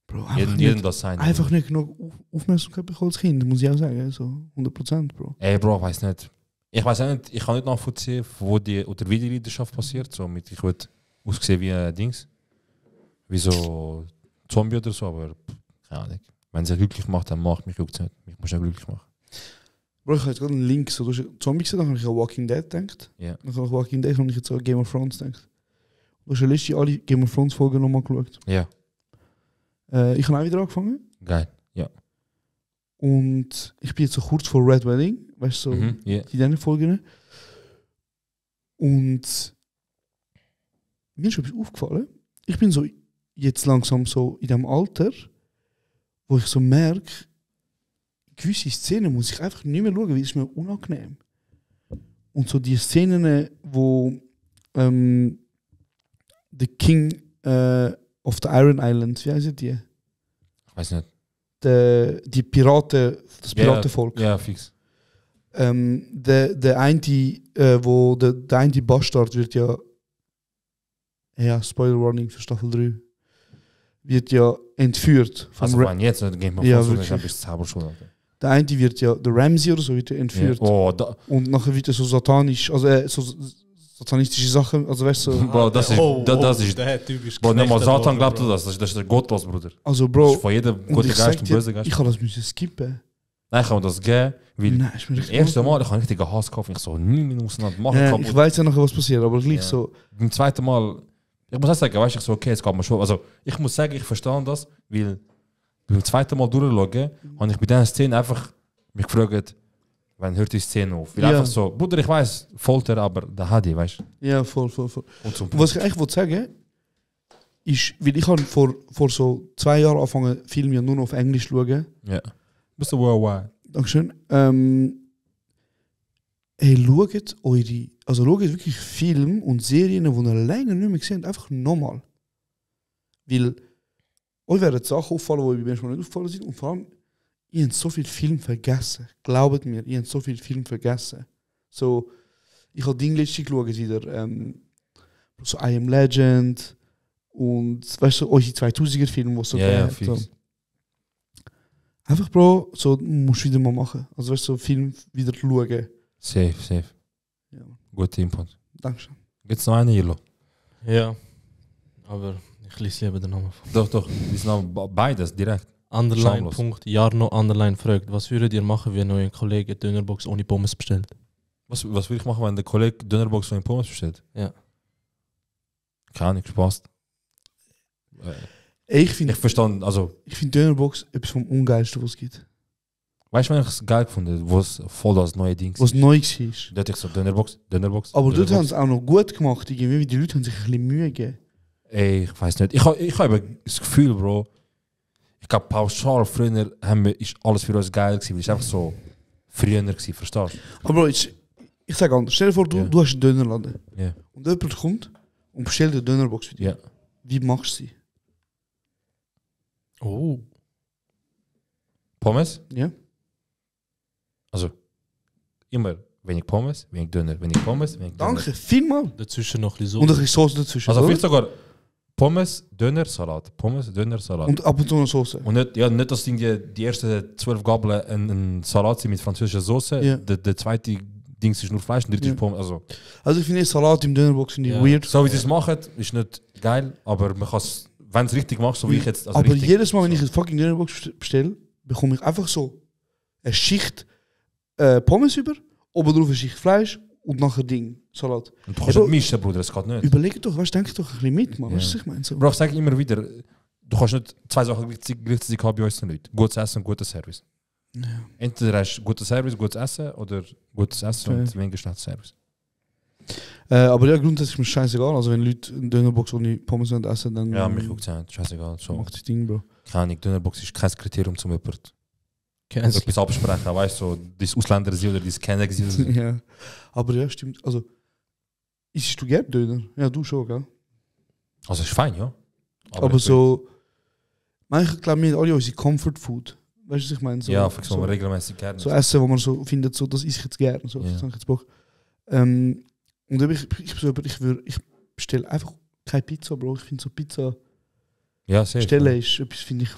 Speaker 2: Bro,
Speaker 1: Jeden das sein.
Speaker 2: einfach nicht genug Aufmerksamkeit bekommen als Kind, muss ich auch sagen. So 100%, Bro.
Speaker 1: Ey, Bro, ich weiß nicht. Ich weiß nicht, ich kann nicht nachvollziehen, wo die oder wie die Leidenschaft passiert. So mit, ich würde aussehen wie ein Dings. Wie so Zombie oder so, aber keine Ahnung. Wenn sie glücklich macht, dann macht mich juckt's nicht. Mich muss ja glücklich machen.
Speaker 2: Bro, ich habe jetzt gerade einen Link, so, du hast Zombie gesehen, dann habe ich an Walking Dead gedacht.
Speaker 1: Ja.
Speaker 2: Dann habe ich Walking Dead und ich jetzt an Game of Thrones gedacht. Du hast ja letztens alle Game of Thrones Folgen nochmal geschaut.
Speaker 1: Ja,
Speaker 2: Ich habe auch wieder angefangen.
Speaker 1: geil.
Speaker 2: Und ich bin jetzt so kurz vor Red Wedding, weißt du, so
Speaker 1: Ja.
Speaker 2: in diesen Folgen. Und mir ist etwas aufgefallen. Ich bin so jetzt langsam so in dem Alter, wo ich so merke, gewisse Szenen muss ich einfach nicht mehr schauen, weil es ist mir unangenehm. Und so die Szenen, wo The King of the Iron Islands, wie heißen die?
Speaker 1: Ich weiß nicht.
Speaker 2: Die Piraten, das Piratenvolk.
Speaker 1: Ja, fix.
Speaker 2: Der eine, wo der eine Bastard wird ja, Spoiler Warning für Staffel 3, wird ja entführt. Vom
Speaker 1: Also, wenn jetzt nicht Game of
Speaker 2: Ja,
Speaker 1: Thrones,
Speaker 2: wirklich.
Speaker 1: dann bist du selber schuld. Alter.
Speaker 2: der eine wird ja, der Ramsey oder so, wird ja
Speaker 1: Ja.
Speaker 2: entführt.
Speaker 1: Oh, da,
Speaker 2: Und nachher wird er so satanisch, also so satanistische Sachen, also weißt du, so,
Speaker 1: Bro, das ist. das ist
Speaker 6: der Typ ist
Speaker 1: Bro, nicht mal
Speaker 6: geknechtet
Speaker 1: Satan
Speaker 6: worden,
Speaker 1: glaubt
Speaker 6: Bro.
Speaker 1: das. Das ist der Gottlos, Bruder.
Speaker 2: also
Speaker 1: Das
Speaker 2: Bro,
Speaker 1: ist von jedem
Speaker 2: und
Speaker 1: guten
Speaker 2: ich
Speaker 1: Geist
Speaker 2: sag
Speaker 1: und
Speaker 2: dir,
Speaker 1: bösen Geist.
Speaker 2: ich kann das müssen skippen.
Speaker 1: Nein, ich kann das geben, weil
Speaker 2: Nein, ist mir
Speaker 1: das
Speaker 2: richtig
Speaker 1: erste Mal, ich habe einen richtigen Hass gekauft. Ich so, nie mehr auseinander machen.
Speaker 2: Ja,
Speaker 1: kaputt.
Speaker 2: ich weiß ja nachher, was passiert, aber gleich
Speaker 1: Ja.
Speaker 2: so,
Speaker 1: Beim zweiten Mal, ich muss auch sagen, weißt du, ich so, okay, jetzt geht mir schon. Also, ich muss sagen, ich verstehe das, weil beim zweiten Mal durchschauen, habe ich bei dieser Szene einfach mich gefragt, wann hört die Szene auf? Weil
Speaker 2: Ja.
Speaker 1: einfach so, Bruder, ich weiß, Folter, aber da hat die, weißt du?
Speaker 2: ja, voll.
Speaker 1: Und zum
Speaker 2: Und was ich eigentlich wollte sagen, ist, weil ich habe vor so 2 Jahren angefangen, Filme ja nur noch auf Englisch zu schauen.
Speaker 1: Ja. Bist du worldwide?
Speaker 2: Dankeschön. Hey, schaut wirklich Filme und Serien, die ihr länger nicht mehr gesehen habt, einfach nochmal. Weil euch werden Sachen auffallen, die mir schon nicht auffallen sind. Und vor allem, ihr habt so viel Film vergessen. Glaubt mir, ihr habt so viel Film vergessen. So, ich habe Ding letztens geschaut, wieder so I Am Legend und weißt du, eure 2000er-Filme, die so
Speaker 1: Ja, ja,
Speaker 2: gegeben hat,
Speaker 1: fix.
Speaker 2: so. Einfach, Bro, so musst du wieder mal machen. Also weißt du, so Film wieder schauen.
Speaker 1: Safe.
Speaker 2: Ja.
Speaker 1: Guter Input.
Speaker 2: Dankeschön.
Speaker 1: Gibt es noch eine, Jilo?
Speaker 6: Ja, aber Ich lese lieber den Namen vor.
Speaker 1: Doch, die sind beides direkt.
Speaker 6: Underline,
Speaker 1: Schamlos.
Speaker 6: Punkt, Jarno, Underline fragt, was würdet ihr machen, wenn euer Kollege Dönerbox ohne Pommes bestellt?
Speaker 1: Was will ich machen, wenn der Kollege Dönerbox von Pommes bestellt?
Speaker 6: Ja.
Speaker 1: Keine Ahnung, Spaß.
Speaker 2: Ich finde
Speaker 1: Ich verstand, also,
Speaker 2: Dönerbox etwas vom Ungeilsten, was es gibt.
Speaker 1: weißt du, wenn ich es geil gefunden, wo es voll das neue Ding
Speaker 2: Was neu war.
Speaker 1: Dort ich so Dönerbox.
Speaker 2: Aber dort haben sie auch noch gut gemacht. Irgendwie, die Leute haben sich ein bisschen Mühe gegeben.
Speaker 1: Ey, ich weiß nicht. Ich habe das Gefühl, Bro, ich glaube, pauschal früher ist alles für uns geil gewesen, weil es einfach so früher gewesen, verstehst du?
Speaker 2: Aber Bro, ich sage anders. Stell dir vor,
Speaker 1: Ja.
Speaker 2: du hast einen Dönerladen.
Speaker 1: Ja.
Speaker 2: Und jemand kommt und bestellt eine Dönerbox für dich.
Speaker 1: Ja.
Speaker 2: Wie machst du sie?
Speaker 6: Oh.
Speaker 1: Pommes?
Speaker 2: Ja?
Speaker 1: Also, immer wenig Pommes, wenig Döner, wenig Pommes, wenig Döner.
Speaker 2: Danke, vielmal.
Speaker 6: Dazwischen noch ein bisschen
Speaker 2: Und ein
Speaker 6: Soße.
Speaker 2: bisschen Soße dazwischen.
Speaker 1: Also
Speaker 2: oder?
Speaker 1: vielleicht sogar Pommes, Döner, Salat. Pommes, Döner, Salat.
Speaker 2: Und ab und zu noch Soße.
Speaker 1: Und nicht dass die ersten 12 Gabeln ein Salat sind mit französischer Soße.
Speaker 2: Ja.
Speaker 1: Der zweite Dings ist nur Fleisch und der dritte
Speaker 2: Ja.
Speaker 1: ist Pommes. Also,
Speaker 2: Also ich finde Salat im Dönerbox finde ich
Speaker 6: Ja.
Speaker 2: weird.
Speaker 1: so wie sie es machen, ist nicht geil, aber man kann es, wenn es richtig machst, so wie ich jetzt. Also
Speaker 2: aber
Speaker 1: richtig,
Speaker 2: jedes Mal, wenn
Speaker 1: so.
Speaker 2: ich eine fucking Dönerbox bestelle, bekomme ich einfach so eine Schicht Pommes über, oben drauf eine Schicht Fleisch und nachher Ding, Salat.
Speaker 1: Und du kannst
Speaker 2: Bro,
Speaker 1: nicht mischen, Bruder, das geht nicht.
Speaker 2: Überleg doch, weißt du, denk doch ein bisschen mit, man.
Speaker 1: Ja.
Speaker 2: Weißt du, was ich meine? So.
Speaker 1: Bro, ich sage immer wieder, du kannst nicht zwei Sachen gleichzeitig haben bei uns Leuten. Gutes Essen und guter Service.
Speaker 2: Ja.
Speaker 1: Entweder hast du gutes Service, gutes Essen oder gutes Essen und
Speaker 2: Okay.
Speaker 1: weniger schlechter Service.
Speaker 2: Aber ja, grundsätzlich ist mir scheißegal. Also wenn Leute eine Dönerbox ohne Pommes wollen essen, dann
Speaker 1: Ja, mich guckt es an, scheißegal. So.
Speaker 2: macht das Ding, Bro.
Speaker 1: Keine Ahnung, Dönerbox ist kein Kriterium, um
Speaker 6: Cancel.
Speaker 1: etwas absprechen. Weißt du, so, das Ausländer sind oder das Kenner sind.
Speaker 2: Ja. Aber ja, stimmt. Also, isst du gerne Döner? Ja, du schon, gell?
Speaker 1: Also, ist fein, ja.
Speaker 2: Aber so, manche glauben, wir haben alle unsere Comfort Food. Weißt du, was ich meine? So,
Speaker 1: Ja, für so
Speaker 2: so,
Speaker 1: regelmäßig gerne.
Speaker 2: so Essen, wo man so findet, so, das esse ich jetzt gerne. So,
Speaker 1: Ja.
Speaker 2: das hab ich jetzt Bock. Und ich bestelle einfach keine Pizza, Bro. Ich finde so Pizza
Speaker 1: Ja, sehr.
Speaker 2: bestellen ist etwas, finde ich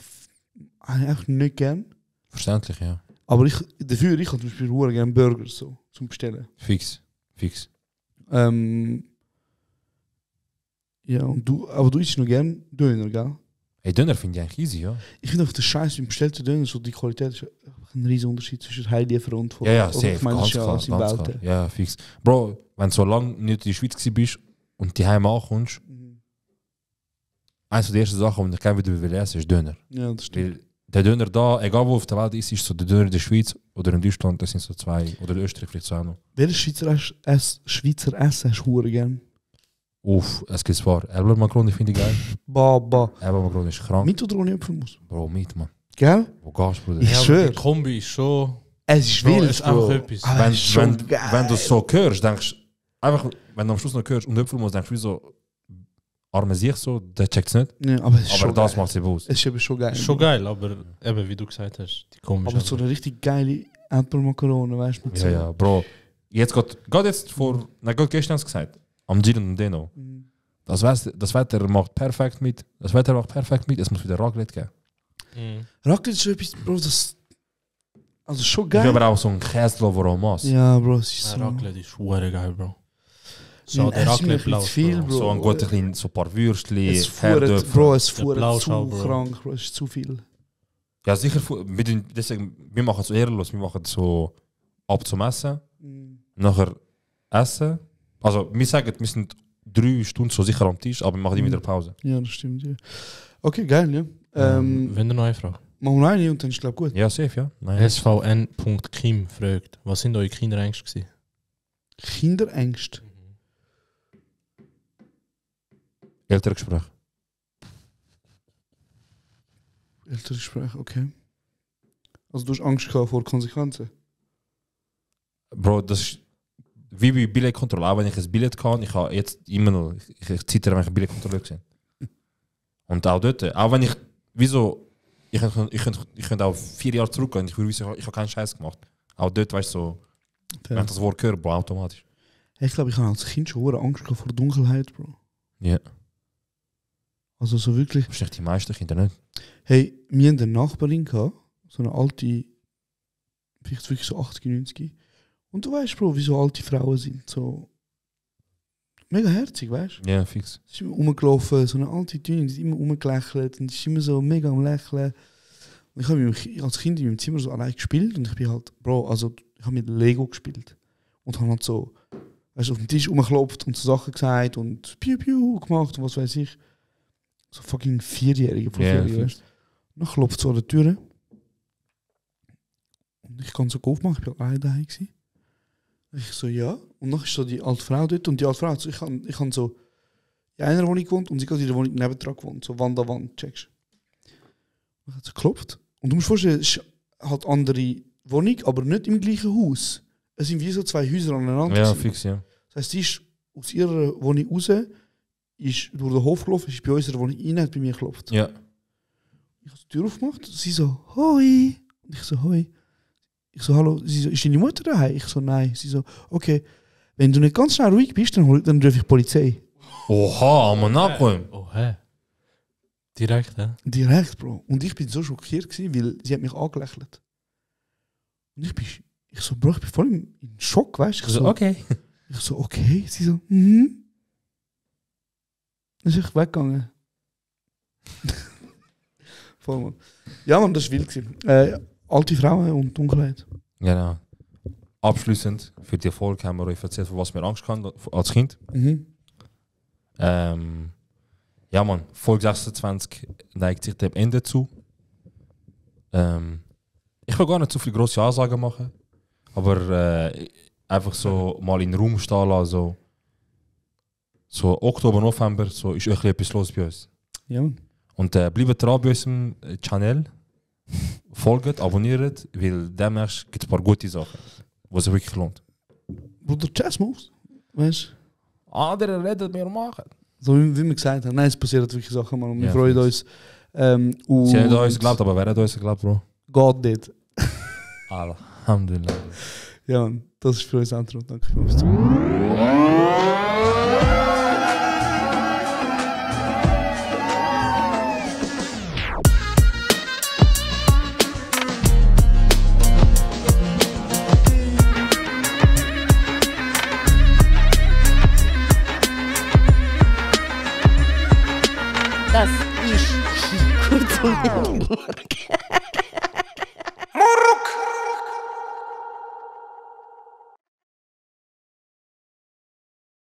Speaker 2: eigentlich nicht gern.
Speaker 1: Verständlich, ja.
Speaker 2: Aber ich habe zum Beispiel sehr gerne Burger so, zum Bestellen.
Speaker 1: Fix.
Speaker 2: Ja, und du isst noch gerne Döner, gell?
Speaker 1: Hey, Döner finde ich eigentlich easy, ja.
Speaker 2: Ich finde auch der Scheiß beim bestellten Döner, so die Qualität ist einfach ein riesen Unterschied zwischen Heiliefer und von.
Speaker 1: Ja,
Speaker 2: oder
Speaker 1: safe,
Speaker 2: ich meine,
Speaker 1: ganz
Speaker 2: das ist ja
Speaker 1: klar,
Speaker 2: alles im
Speaker 1: ganz
Speaker 2: Welten.
Speaker 1: klar. Ja, fix. Bro, wenn du so lange nicht in der Schweiz bist und die Heim ankommst, eins der ersten Sachen, die ich gerne wieder will essen, ist Döner.
Speaker 2: Ja, das stimmt.
Speaker 1: Weil der Döner da, egal wo auf der Welt ist so der Döner in der Schweiz oder in Deutschland, das sind so zwei, oder in Österreich vielleicht so auch noch.
Speaker 2: Welches Schweizer Essen hast du gern?
Speaker 1: Uff, es gibt zwar Elber Macaroni, finde ich geil.
Speaker 2: Baba.
Speaker 1: Elber Macaroni ist krank.
Speaker 2: Mit oder ohne Apfelmus?
Speaker 1: Bro, mit, man.
Speaker 2: Gell?
Speaker 1: Wo gehst du, Bruder?
Speaker 2: Ich
Speaker 6: Ja, aber
Speaker 2: schwör.
Speaker 6: die Kombi ist schon.
Speaker 2: Es ist
Speaker 6: Bro,
Speaker 2: wild,
Speaker 6: es ist einfach
Speaker 2: Bro.
Speaker 6: etwas.
Speaker 2: Ah,
Speaker 1: Wenn,
Speaker 2: es ist schon geil.
Speaker 1: wenn du so hörst, denkst du, einfach, wenn du am Schluss noch hörst und Apfelmus, denkst du wie so, arme sich so, der checkt es nicht.
Speaker 2: Ja, aber es ist
Speaker 1: Aber
Speaker 2: schon
Speaker 1: das
Speaker 2: geil.
Speaker 1: macht sie bewusst.
Speaker 2: Es ist eben schon geil.
Speaker 6: Ist schon geil, aber eben wie du gesagt hast, die Kombi
Speaker 2: Aber
Speaker 6: ist
Speaker 2: so
Speaker 6: einfach-
Speaker 2: eine richtig geile Apfelmakarone, weißt du? mit so-
Speaker 1: Ja, ja, Bro. Jetzt gerade jetzt vor, gerade gestern hast du gesagt, am Gin und Deno.
Speaker 2: Mhm.
Speaker 1: Das Wetter macht perfekt mit. Es muss wieder Raclette geben.
Speaker 6: Mhm.
Speaker 2: Raclette ist schon etwas, Bro, das. Also schon
Speaker 1: Ich
Speaker 2: geil.
Speaker 1: habe aber auch so einen Käselover en masse.
Speaker 2: Ja, Bro, es ist
Speaker 6: Ja,
Speaker 2: so.
Speaker 6: Raclette ist hure geil, Bro.
Speaker 2: Ja,
Speaker 6: So, der
Speaker 2: es ist mir
Speaker 6: Raclette
Speaker 2: ein bisschen zu viel,
Speaker 6: Blau.
Speaker 2: Bro.
Speaker 1: So ein guter klein, so ein paar Würstchen,
Speaker 2: Es fuhrt,
Speaker 1: Herdöpfel.
Speaker 2: Bro, es
Speaker 6: Der
Speaker 2: fuhrt
Speaker 6: Blauschau,
Speaker 2: zu
Speaker 6: Bro.
Speaker 2: krank, Bro, es ist zu viel.
Speaker 1: Ja, sicher. Deswegen, wir machen es so ehrlos. Wir machen so ab zum Essen, nachher essen. Also, wir sagen, wir sind 3 Stunden so sicher am Tisch, aber wir machen immer wieder Pause.
Speaker 2: Ja, das stimmt, ja. Okay, geil, ja.
Speaker 6: Wenn du noch eine Frage.
Speaker 2: Machen wir noch eine und dann ist glaube gut.
Speaker 1: Ja, safe, ja. Nein.
Speaker 6: SVN.kim fragt, was sind eure Kinderängste gewesen?
Speaker 2: Kinderängste.
Speaker 1: Elterngespräch.
Speaker 2: Ältere Gespräch, okay. Also du hast Angst gehabt vor Konsequenzen?
Speaker 1: Bro, das ist wie bei Billetkontrolle. Auch wenn ich ein Billett kann, ich habe jetzt immer noch, ich zittere, wenn ich ein Billetkontrolle gesehen. Und auch dort, auch wenn ich, wieso, ich könnte auch 4 Jahre zurückgehen, ich würde wissen, ich habe keinen Scheiß gemacht. Auch dort, weißt du, so, wenn ich das Wort höre, Bro, automatisch.
Speaker 2: Ich glaube, ich habe als Kind schon hure Angst gehabt vor Dunkelheit, Bro.
Speaker 1: Ja.
Speaker 2: Also so wirklich.
Speaker 1: Wahrscheinlich die meisten Kinder nicht.
Speaker 2: Hey, wir hatten eine Nachbarin gehabt, so eine alte, vielleicht wirklich so 80, 90. Und du weißt, Bro, wie so alte Frauen sind. So mega herzig, weißt du?
Speaker 1: Ja, fix.
Speaker 2: Sie ist immer rumgelaufen, so eine alte Dünne, die ist immer rumgelächelt und ist immer so mega am Lächeln. Und ich habe als Kind in meinem Zimmer so allein gespielt und ich bin halt, Bro, also ich habe mit Lego gespielt. Und habe halt so, weißt du, auf den Tisch rumgeklopft und so Sachen gesagt und Piu Piu gemacht und was weiß ich. So fucking 4-Jährige, weißt du. Und dann klopft so an der Tür. Und ich kann so aufmachen, ich war allein daheim gewesen. Ich so, ja. Und dann ist so die alte Frau dort und die alte Frau hat so, ich habe so in einer Wohnung gewohnt und sie hat in der Wohnung nebendran gewohnt, so Wand an Wand, checkst du. Und hat so geklopft. Und du musst dir vorstellen, es ist halt eine andere Wohnung, aber nicht im gleichen Haus. Es sind wie so 2 Häuser aneinander.
Speaker 1: Ja, fix, ja.
Speaker 2: Das heisst, sie ist aus ihrer Wohnung raus, ist durch den Hof gelaufen, ist bei unserer Wohnung rein, hat bei mir geklopft.
Speaker 1: Ja.
Speaker 2: Ich habe die Tür aufgemacht, sie so, hoi. Und ich so, hoi. Ich so, hallo, sie so, ist deine Mutter daheim? Ich so, nein. Sie so, okay, wenn du nicht ganz schnell ruhig bist, dann rufe ich die Polizei.
Speaker 1: Oha, am nachkommen.
Speaker 6: Oh, hä? Direkt, hä?
Speaker 2: Direkt, Bro. Und ich bin so schockiert gewesen, weil sie hat mich angelächelt. Und ich so, Bro, ich bin voll in Schock, weißt du?
Speaker 1: Okay.
Speaker 2: Ich so, okay. Sie so, mhm. Dann ist ich weggegangen. Voll, Mann. Ja, Mann, das war wild gewesen. Alte Frauen und Dunkelheit.
Speaker 1: Genau. Abschließend für die Folge haben wir euch erzählt, von was wir Angst hatten als Kind.
Speaker 2: Mhm.
Speaker 1: Ja, Mann, Folge 26 neigt sich dem Ende zu. Ich will gar nicht zu viele grosse Ansagen machen, aber einfach so mal in den Raum stehen lassen. So Oktober, November, so ist etwas los bei uns.
Speaker 2: Ja, Mann.
Speaker 1: Und bleibt dran bei unserem Channel. Folgt, abonniert, weil demnächst gibt es ein paar gute Sachen, die sich wirklich lohnt.
Speaker 2: Bruder, Chess Moves, weißt du?
Speaker 1: Andere reden wir machen.
Speaker 2: So wie wir gesagt haben, nein, es passieren wirklich Sachen, Mann, und wir
Speaker 1: Ja,
Speaker 2: freuen uns.
Speaker 1: Sie haben uns geglaubt, aber wer hat uns geglaubt, Bro?
Speaker 2: Gott nicht.
Speaker 1: Alhamdulillah.
Speaker 2: Ja, Mann, das ist für uns Antro. Danke fürs Zuhören.
Speaker 9: Das ist kurz und